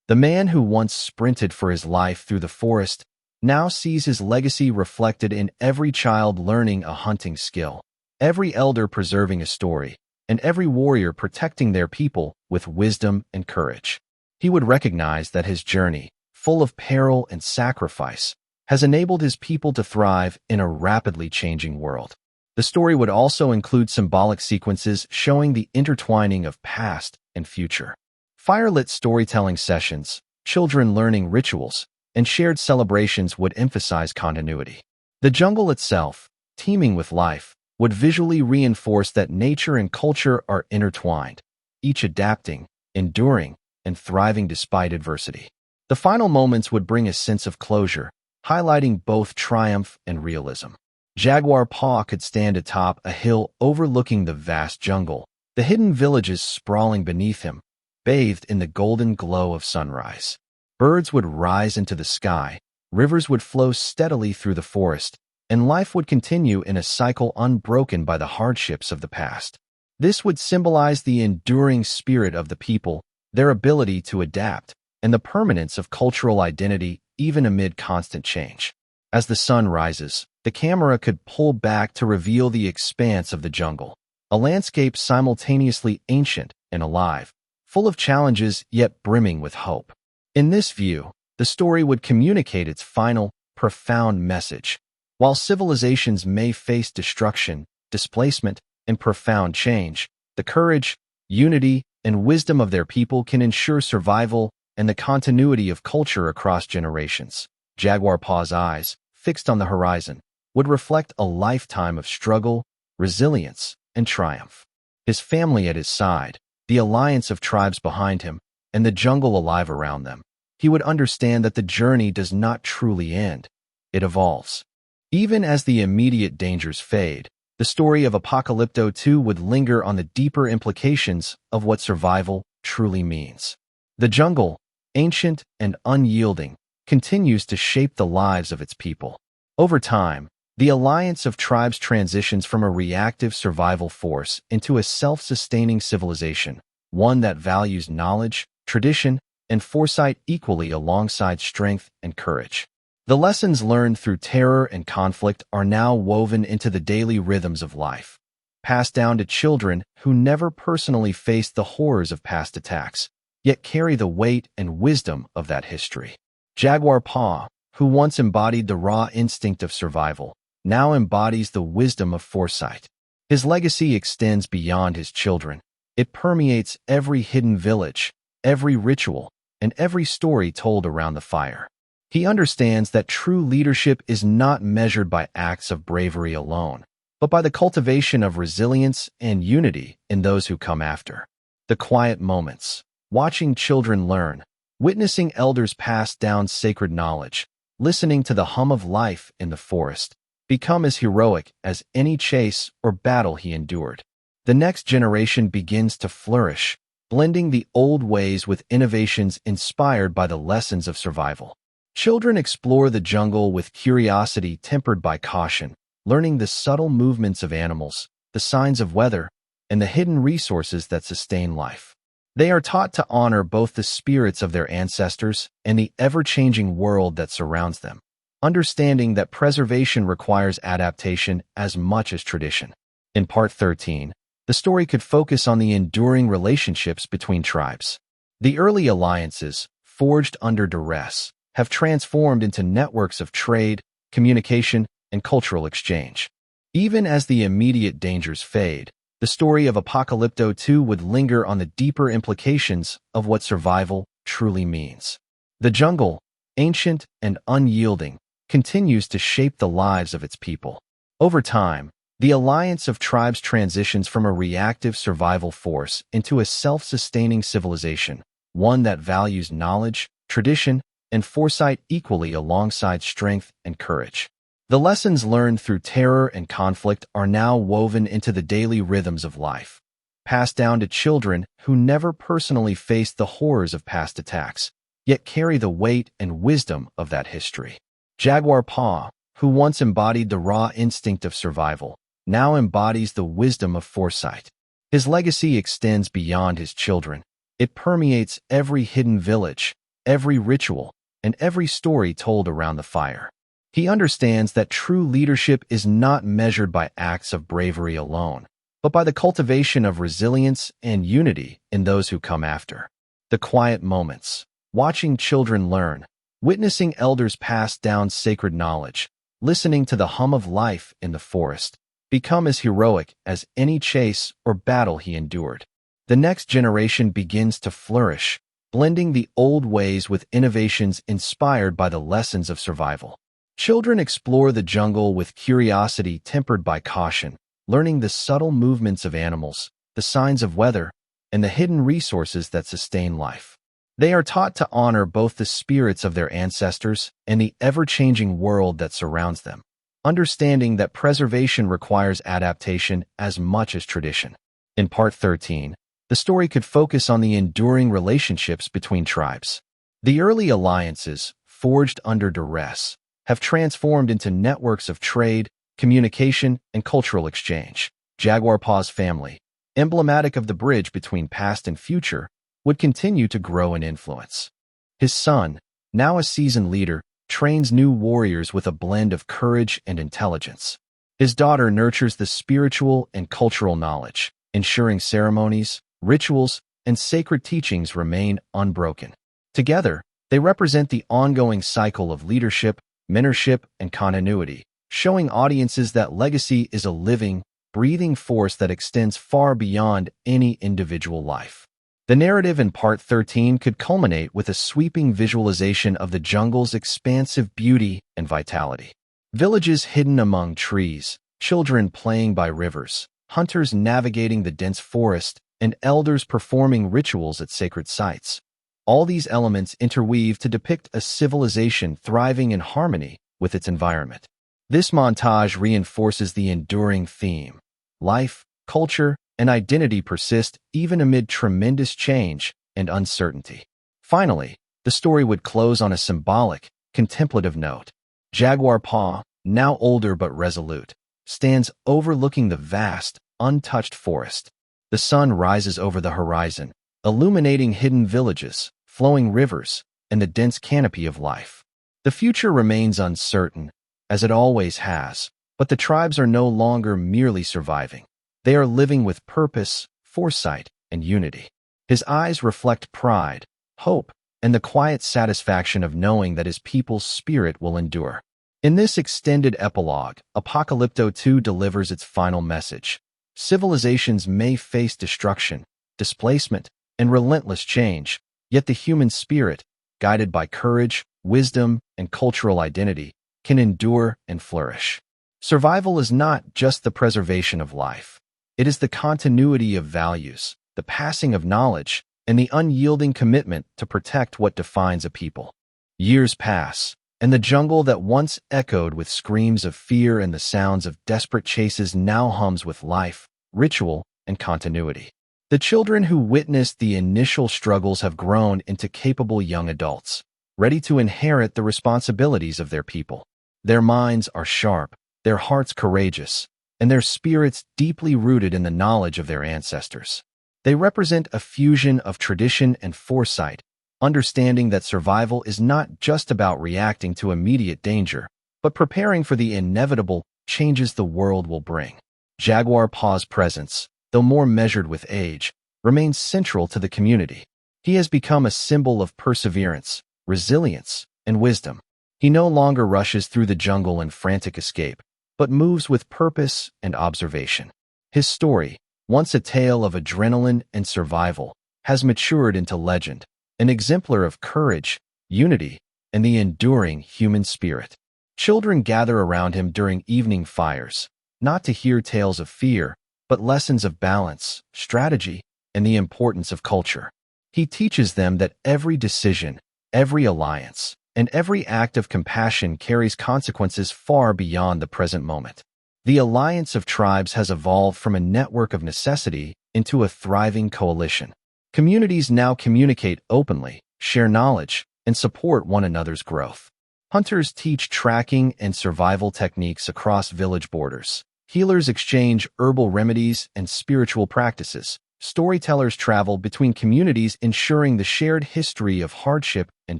The man who once sprinted for his life through the forest now sees his legacy reflected in every child learning a hunting skill, every elder preserving a story, and every warrior protecting their people with wisdom and courage. He would recognize that his journey, full of peril and sacrifice, has enabled his people to thrive in a rapidly changing world. The story would also include symbolic sequences showing the intertwining of past and future. Firelit storytelling sessions, children learning rituals, and shared celebrations would emphasize continuity. The jungle itself, teeming with life, would visually reinforce that nature and culture are intertwined, each adapting, enduring, and thriving despite adversity. The final moments would bring a sense of closure, highlighting both triumph and realism. Jaguar Paw could stand atop a hill overlooking the vast jungle, the hidden villages sprawling beneath him, bathed in the golden glow of sunrise. Birds would rise into the sky, rivers would flow steadily through the forest, and life would continue in a cycle unbroken by the hardships of the past. This would symbolize the enduring spirit of the people, their ability to adapt, and the permanence of cultural identity even amid constant change. As the sun rises, the camera could pull back to reveal the expanse of the jungle, a landscape simultaneously ancient and alive, full of challenges yet brimming with hope. In this view, the story would communicate its final, profound message. While civilizations may face destruction, displacement, and profound change, the courage, unity, and wisdom of their people can ensure survival and the continuity of culture across generations. Jaguar Paw's eyes, fixed on the horizon, would reflect a lifetime of struggle, resilience, and triumph. His family at his side, the alliance of tribes behind him, and the jungle alive around them, he would understand that the journey does not truly end. It evolves. Even as the immediate dangers fade, the story of Apocalypto 2 would linger on the deeper implications of what survival truly means. The jungle, ancient and unyielding, continues to shape the lives of its people. Over time, the alliance of tribes transitions from a reactive survival force into a self-sustaining civilization, one that values knowledge, tradition, and foresight equally alongside strength and courage. The lessons learned through terror and conflict are now woven into the daily rhythms of life, passed down to children who never personally faced the horrors of past attacks, yet carry the weight and wisdom of that history. Jaguar Paw, who once embodied the raw instinct of survival, now embodies the wisdom of foresight. His legacy extends beyond his children. It permeates every hidden village, every ritual, and every story told around the fire. He understands that true leadership is not measured by acts of bravery alone, but by the cultivation of resilience and unity in those who come after. The quiet moments, watching children learn, witnessing elders pass down sacred knowledge, listening to the hum of life in the forest, become as heroic as any chase or battle he endured. The next generation begins to flourish, blending the old ways with innovations inspired by the lessons of survival. Children explore the jungle with curiosity tempered by caution, learning the subtle movements of animals, the signs of weather, and the hidden resources that sustain life. They are taught to honor both the spirits of their ancestors and the ever-changing world that surrounds them, understanding that preservation requires adaptation as much as tradition. In Part 13, the story could focus on the enduring relationships between tribes. The early alliances, forged under duress, have transformed into networks of trade, communication, and cultural exchange. Even as the immediate dangers fade, the story of Apocalypto 2 would linger on the deeper implications of what survival truly means. The jungle, ancient and unyielding, continues to shape the lives of its people. Over time, the alliance of tribes transitions from a reactive survival force into a self-sustaining civilization, one that values knowledge, tradition, and foresight equally alongside strength and courage. The lessons learned through terror and conflict are now woven into the daily rhythms of life, passed down to children who never personally faced the horrors of past attacks, yet carry the weight and wisdom of that history. Jaguar Paw, who once embodied the raw instinct of survival, now embodies the wisdom of foresight. His legacy extends beyond his children. It permeates every hidden village, every ritual, and every story told around the fire. He understands that true leadership is not measured by acts of bravery alone, but by the cultivation of resilience and unity in those who come after. The quiet moments, watching children learn, witnessing elders pass down sacred knowledge, listening to the hum of life in the forest, become as heroic as any chase or battle he endured. The next generation begins to flourish, blending the old ways with innovations inspired by the lessons of survival. Children explore the jungle with curiosity tempered by caution, learning the subtle movements of animals, the signs of weather, and the hidden resources that sustain life. They are taught to honor both the spirits of their ancestors and the ever-changing world that surrounds them, understanding that preservation requires adaptation as much as tradition. In Part 13, the story could focus on the enduring relationships between tribes. The early alliances, forged under duress, have transformed into networks of trade, communication, and cultural exchange. Jaguar Paw's family, emblematic of the bridge between past and future, would continue to grow in influence. His son, now a seasoned leader, trains new warriors with a blend of courage and intelligence. His daughter nurtures the spiritual and cultural knowledge, ensuring ceremonies, rituals, and sacred teachings remain unbroken. Together, they represent the ongoing cycle of leadership, mentorship, and continuity, showing audiences that legacy is a living, breathing force that extends far beyond any individual life. The narrative in Part 13 could culminate with a sweeping visualization of the jungle's expansive beauty and vitality. Villages hidden among trees, children playing by rivers, hunters navigating the dense forest, and elders performing rituals at sacred sites. All these elements interweave to depict a civilization thriving in harmony with its environment. This montage reinforces the enduring theme. Life, culture, and identity persist even amid tremendous change and uncertainty. Finally, the story would close on a symbolic, contemplative note. Jaguar Paw, now older but resolute, stands overlooking the vast, untouched forest. The sun rises over the horizon, illuminating hidden villages, flowing rivers, and the dense canopy of life. The future remains uncertain, as it always has, but the tribes are no longer merely surviving. They are living with purpose, foresight, and unity. His eyes reflect pride, hope, and the quiet satisfaction of knowing that his people's spirit will endure. In this extended epilogue, Apocalypto 2 delivers its final message. Civilizations may face destruction, displacement, and relentless change, yet the human spirit, guided by courage, wisdom, and cultural identity, can endure and flourish. Survival is not just the preservation of life. It is the continuity of values, the passing of knowledge, and the unyielding commitment to protect what defines a people. Years pass, and the jungle that once echoed with screams of fear and the sounds of desperate chases now hums with life, ritual, and continuity. The children who witnessed the initial struggles have grown into capable young adults, ready to inherit the responsibilities of their people. Their minds are sharp, their hearts courageous, and their spirits deeply rooted in the knowledge of their ancestors. They represent a fusion of tradition and foresight, understanding that survival is not just about reacting to immediate danger, but preparing for the inevitable changes the world will bring. Jaguar Paw's presence, though more measured with age, remains central to the community. He has become a symbol of perseverance, resilience, and wisdom. He no longer rushes through the jungle in frantic escape, but moves with purpose and observation. His story, once a tale of adrenaline and survival, has matured into legend, an exemplar of courage, unity, and the enduring human spirit. Children gather around him during evening fires, not to hear tales of fear, but lessons of balance, strategy, and the importance of culture. He teaches them that every decision, every alliance, and every act of compassion carries consequences far beyond the present moment. The alliance of tribes has evolved from a network of necessity into a thriving coalition. Communities now communicate openly, share knowledge, and support one another's growth. Hunters teach tracking and survival techniques across village borders. Healers exchange herbal remedies and spiritual practices. Storytellers travel between communities, ensuring the shared history of hardship and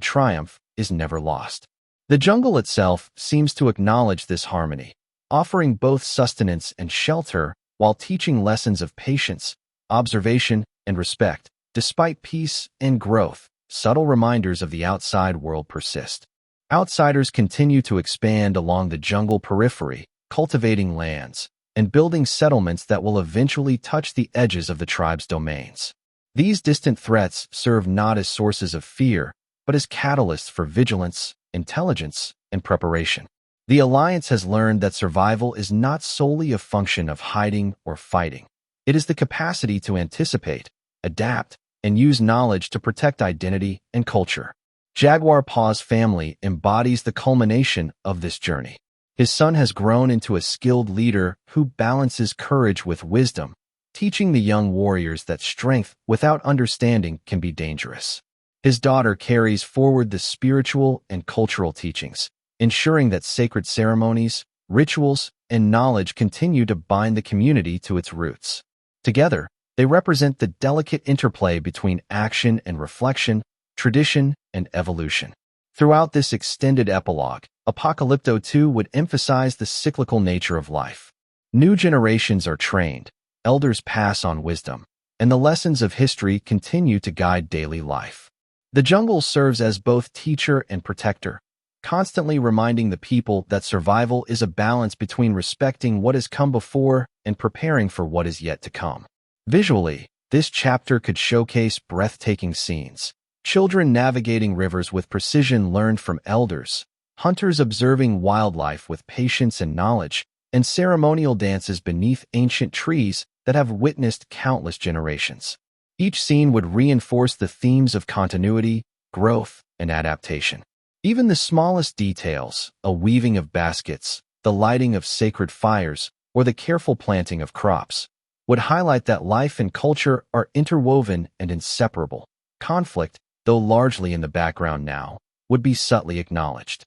triumph is never lost. The jungle itself seems to acknowledge this harmony, offering both sustenance and shelter while teaching lessons of patience, observation, and respect. Despite peace and growth, subtle reminders of the outside world persist. Outsiders continue to expand along the jungle periphery, cultivating lands and building settlements that will eventually touch the edges of the tribe's domains. These distant threats serve not as sources of fear, but as catalysts for vigilance, intelligence, and preparation. The Alliance has learned that survival is not solely a function of hiding or fighting. It is the capacity to anticipate, adapt, and use knowledge to protect identity and culture. Jaguar Paw's family embodies the culmination of this journey. His son has grown into a skilled leader who balances courage with wisdom, teaching the young warriors that strength without understanding can be dangerous. His daughter carries forward the spiritual and cultural teachings, ensuring that sacred ceremonies, rituals, and knowledge continue to bind the community to its roots. Together, They represent the delicate interplay between action and reflection, tradition and evolution. Throughout this extended epilogue, Apocalypto 2 would emphasize the cyclical nature of life. New generations are trained, elders pass on wisdom, and the lessons of history continue to guide daily life. The jungle serves as both teacher and protector, constantly reminding the people that survival is a balance between respecting what has come before and preparing for what is yet to come. Visually, this chapter could showcase breathtaking scenes. Children navigating rivers with precision learned from elders, hunters observing wildlife with patience and knowledge, and ceremonial dances beneath ancient trees that have witnessed countless generations. Each scene would reinforce the themes of continuity, growth, and adaptation. Even the smallest details, a weaving of baskets, the lighting of sacred fires, or the careful planting of crops, would highlight that life and culture are interwoven and inseparable. Conflict, though largely in the background now, would be subtly acknowledged.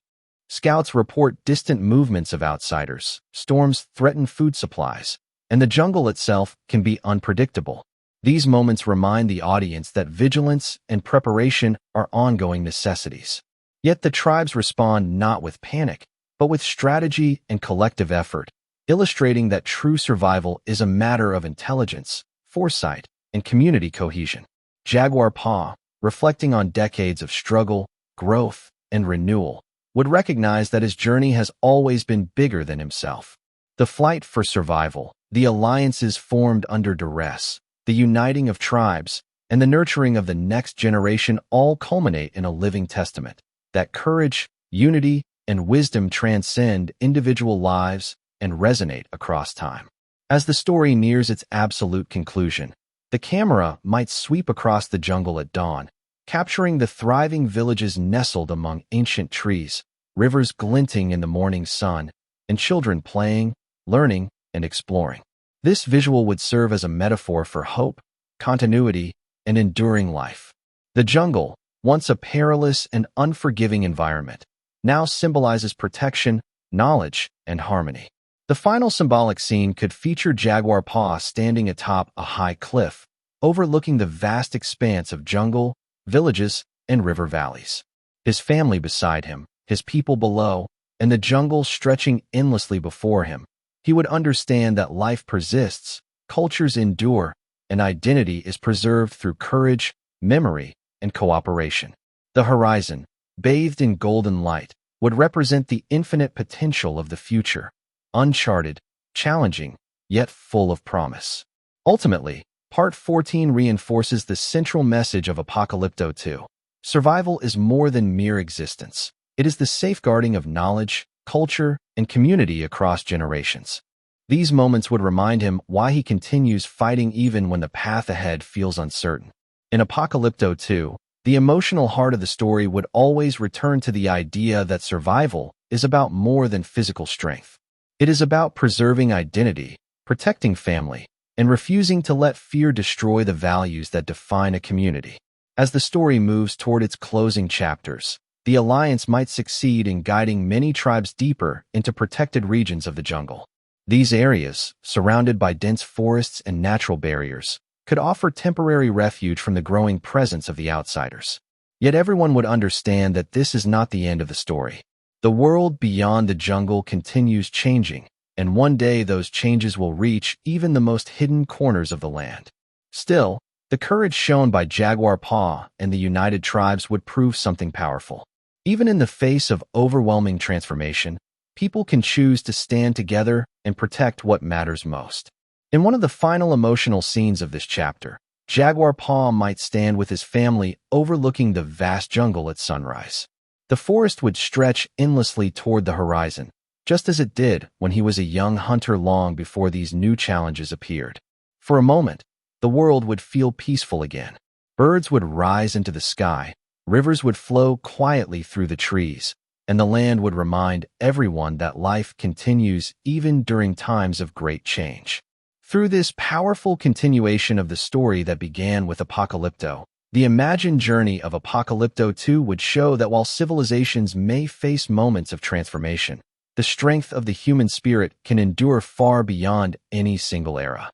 Scouts report distant movements of outsiders, storms threaten food supplies, and the jungle itself can be unpredictable. These moments remind the audience that vigilance and preparation are ongoing necessities. Yet the tribes respond not with panic, but with strategy and collective effort, illustrating that true survival is a matter of intelligence, foresight, and community cohesion. Jaguar Paw, reflecting on decades of struggle, growth, and renewal, would recognize that his journey has always been bigger than himself. The flight for survival, the alliances formed under duress, the uniting of tribes, and the nurturing of the next generation all culminate in a living testament that courage, unity, and wisdom transcend individual lives and resonate across time. As the story nears its absolute conclusion, the camera might sweep across the jungle at dawn, capturing the thriving villages nestled among ancient trees, rivers glinting in the morning sun, and children playing, learning, and exploring. This visual would serve as a metaphor for hope, continuity, and enduring life. The jungle, once a perilous and unforgiving environment, now symbolizes protection, knowledge, and harmony. The final symbolic scene could feature Jaguar Paw standing atop a high cliff, overlooking the vast expanse of jungle, villages, and river valleys. His family beside him, his people below, and the jungle stretching endlessly before him. He would understand that life persists, cultures endure, and identity is preserved through courage, memory, and cooperation. The horizon, bathed in golden light, would represent the infinite potential of the future, uncharted, challenging, yet full of promise. Ultimately, Part 14 reinforces the central message of Apocalypto 2. Survival is more than mere existence. It is the safeguarding of knowledge, culture, and community across generations. These moments would remind him why he continues fighting even when the path ahead feels uncertain. In Apocalypto 2, the emotional heart of the story would always return to the idea that survival is about more than physical strength. It is about preserving identity, protecting family, and refusing to let fear destroy the values that define a community. As the story moves toward its closing chapters, the Alliance might succeed in guiding many tribes deeper into protected regions of the jungle. These areas, surrounded by dense forests and natural barriers, could offer temporary refuge from the growing presence of the outsiders. Yet everyone would understand that this is not the end of the story. The world beyond the jungle continues changing, and one day those changes will reach even the most hidden corners of the land. Still, the courage shown by Jaguar Paw and the united tribes would prove something powerful. Even in the face of overwhelming transformation, people can choose to stand together and protect what matters most. In one of the final emotional scenes of this chapter, Jaguar Paw might stand with his family overlooking the vast jungle at sunrise. The forest would stretch endlessly toward the horizon, just as it did when he was a young hunter long before these new challenges appeared. For a moment, the world would feel peaceful again. Birds would rise into the sky, rivers would flow quietly through the trees, and the land would remind everyone that life continues even during times of great change. Through this powerful continuation of the story that began with Apocalypto, the imagined journey of Apocalypto 2 would show that while civilizations may face moments of transformation, the strength of the human spirit can endure far beyond any single era.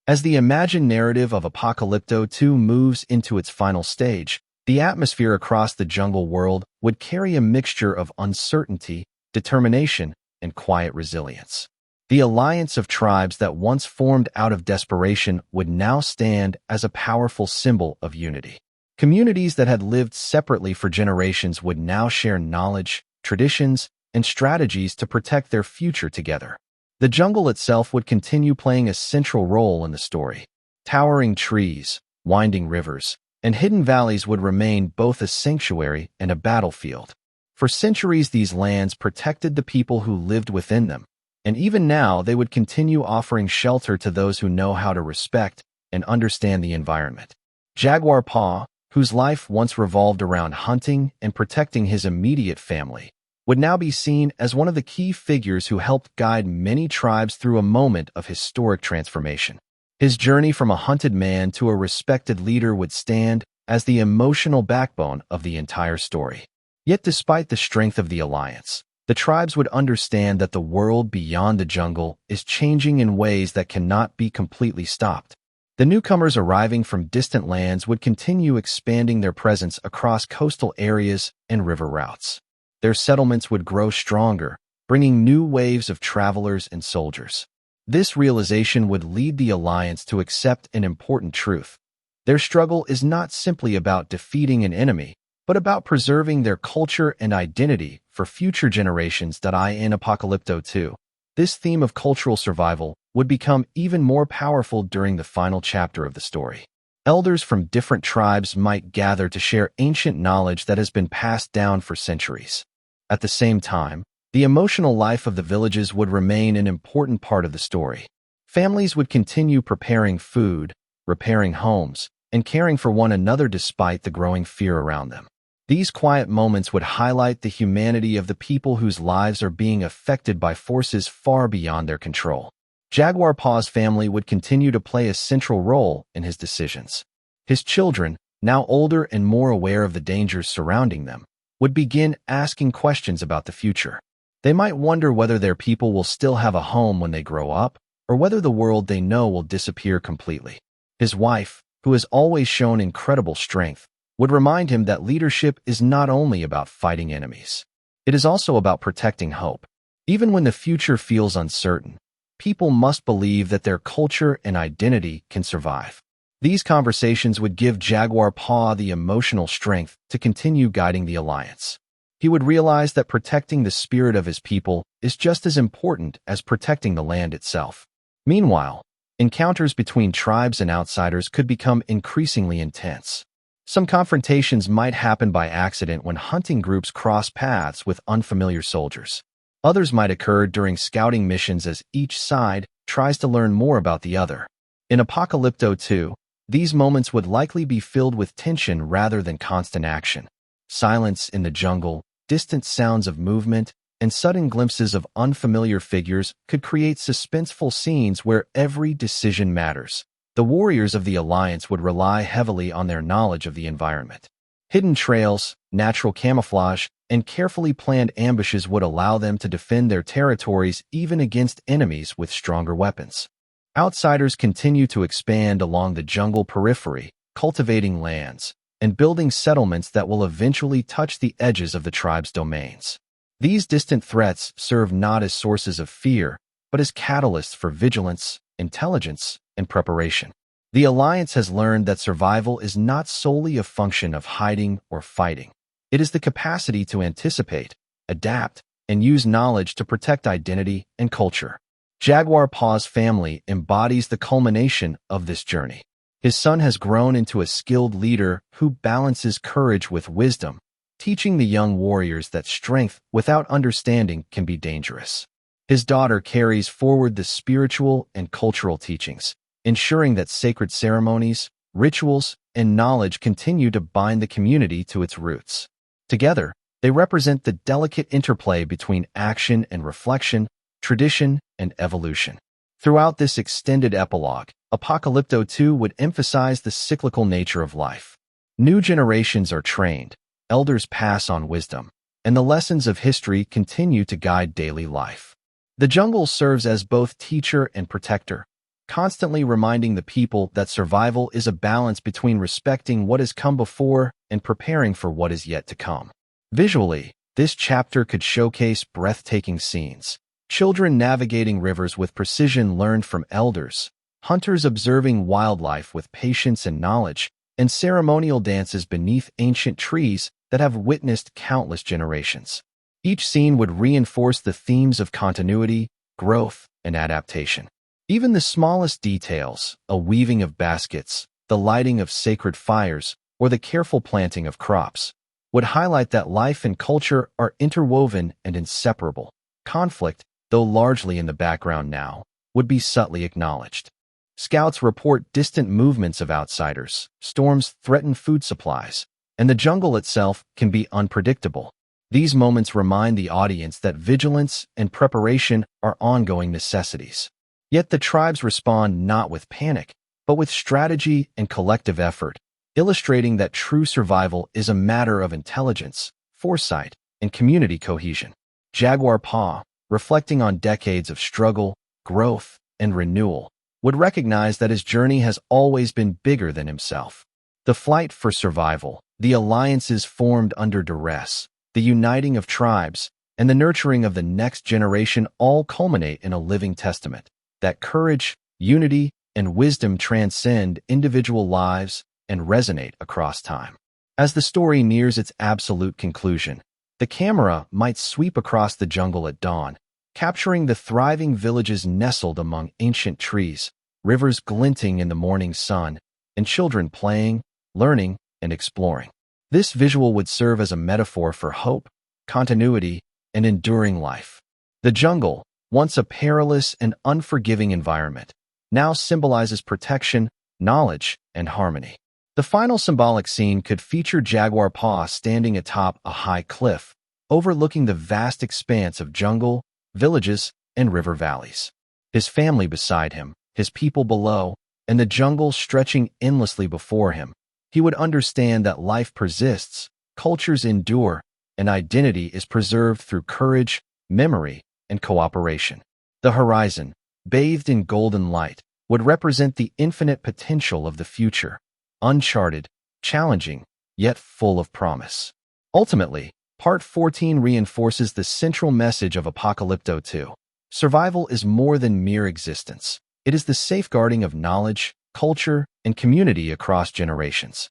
As the imagined narrative of Apocalypto 2 moves into its final stage, the atmosphere across the jungle world would carry a mixture of uncertainty, determination, and quiet resilience. The alliance of tribes that once formed out of desperation would now stand as a powerful symbol of unity. Communities that had lived separately for generations would now share knowledge, traditions, and strategies to protect their future together. The jungle itself would continue playing a central role in the story. Towering trees, winding rivers, and hidden valleys would remain both a sanctuary and a battlefield. For centuries, these lands protected the people who lived within them, and even now they would continue offering shelter to those who know how to respect and understand the environment. Jaguar Paw, whose life once revolved around hunting and protecting his immediate family, would now be seen as one of the key figures who helped guide many tribes through a moment of historic transformation. His journey from a hunted man to a respected leader would stand as the emotional backbone of the entire story. Yet despite the strength of the alliance, the tribes would understand that the world beyond the jungle is changing in ways that cannot be completely stopped. The newcomers arriving from distant lands would continue expanding their presence across coastal areas and river routes. Their settlements would grow stronger, bringing new waves of travelers and soldiers. This realization would lead the alliance to accept an important truth. Their struggle is not simply about defeating an enemy, but about preserving their culture and identity for future generations. In Apocalypto 2, this theme of cultural survival would become even more powerful during the final chapter of the story. Elders from different tribes might gather to share ancient knowledge that has been passed down for centuries. At the same time, the emotional life of the villages would remain an important part of the story. Families would continue preparing food, repairing homes, and caring for one another despite the growing fear around them. These quiet moments would highlight the humanity of the people whose lives are being affected by forces far beyond their control. Jaguar Paw's family would continue to play a central role in his decisions. His children, now older and more aware of the dangers surrounding them, would begin asking questions about the future. They might wonder whether their people will still have a home when they grow up, or whether the world they know will disappear completely. His wife, who has always shown incredible strength, would remind him that leadership is not only about fighting enemies. It is also about protecting hope. Even when the future feels uncertain, people must believe that their culture and identity can survive. These conversations would give Jaguar Paw the emotional strength to continue guiding the alliance. He would realize that protecting the spirit of his people is just as important as protecting the land itself. Meanwhile, encounters between tribes and outsiders could become increasingly intense. Some confrontations might happen by accident when hunting groups cross paths with unfamiliar soldiers. Others might occur during scouting missions as each side tries to learn more about the other. In Apocalypto 2, these moments would likely be filled with tension rather than constant action. Silence in the jungle, distant sounds of movement, and sudden glimpses of unfamiliar figures could create suspenseful scenes where every decision matters. The warriors of the alliance would rely heavily on their knowledge of the environment. Hidden trails, natural camouflage, and carefully planned ambushes would allow them to defend their territories even against enemies with stronger weapons. Outsiders continue to expand along the jungle periphery, cultivating lands and building settlements that will eventually touch the edges of the tribe's domains. These distant threats serve not as sources of fear, but as catalysts for vigilance, intelligence, and preparation. The alliance has learned that survival is not solely a function of hiding or fighting. It is the capacity to anticipate, adapt, and use knowledge to protect identity and culture. Jaguar Paw's family embodies the culmination of this journey. His son has grown into a skilled leader who balances courage with wisdom, teaching the young warriors that strength without understanding can be dangerous. His daughter carries forward the spiritual and cultural teachings, ensuring that sacred ceremonies, rituals, and knowledge continue to bind the community to its roots. Together, they represent the delicate interplay between action and reflection, tradition and evolution. Throughout this extended epilogue, Apocalypto 2 would emphasize the cyclical nature of life. New generations are trained, elders pass on wisdom, and the lessons of history continue to guide daily life. The jungle serves as both teacher and protector, constantly reminding the people that survival is a balance between respecting what has come before and preparing for what is yet to come. Visually, this chapter could showcase breathtaking scenes. Children navigating rivers with precision learned from elders, hunters observing wildlife with patience and knowledge, and ceremonial dances beneath ancient trees that have witnessed countless generations. Each scene would reinforce the themes of continuity, growth, and adaptation. Even the smallest details, a weaving of baskets, the lighting of sacred fires, or the careful planting of crops, would highlight that life and culture are interwoven and inseparable. Conflict, though largely in the background now, would be subtly acknowledged. Scouts report distant movements of outsiders, storms threaten food supplies, and the jungle itself can be unpredictable. These moments remind the audience that vigilance and preparation are ongoing necessities. Yet the tribes respond not with panic, but with strategy and collective effort, illustrating that true survival is a matter of intelligence, foresight, and community cohesion. Jaguar Paw, reflecting on decades of struggle, growth, and renewal, would recognize that his journey has always been bigger than himself. The flight for survival, the alliances formed under duress, the uniting of tribes, and the nurturing of the next generation all culminate in a living testament that courage, unity, and wisdom transcend individual lives and resonate across time. As the story nears its absolute conclusion, the camera might sweep across the jungle at dawn, capturing the thriving villages nestled among ancient trees, rivers glinting in the morning sun, and children playing, learning, and exploring. This visual would serve as a metaphor for hope, continuity, and enduring life. The jungle, once a perilous and unforgiving environment, now symbolizes protection, knowledge, and harmony. The final symbolic scene could feature Jaguar Paw standing atop a high cliff, overlooking the vast expanse of jungle, villages, and river valleys. His family beside him, his people below, and the jungle stretching endlessly before him. He would understand that life persists, cultures endure, and identity is preserved through courage, memory, and cooperation. The horizon, bathed in golden light, would represent the infinite potential of the future, uncharted, challenging, yet full of promise. Ultimately, Part 14 reinforces the central message of Apocalypto 2. Survival is more than mere existence. It is the safeguarding of knowledge, culture, and community across generations.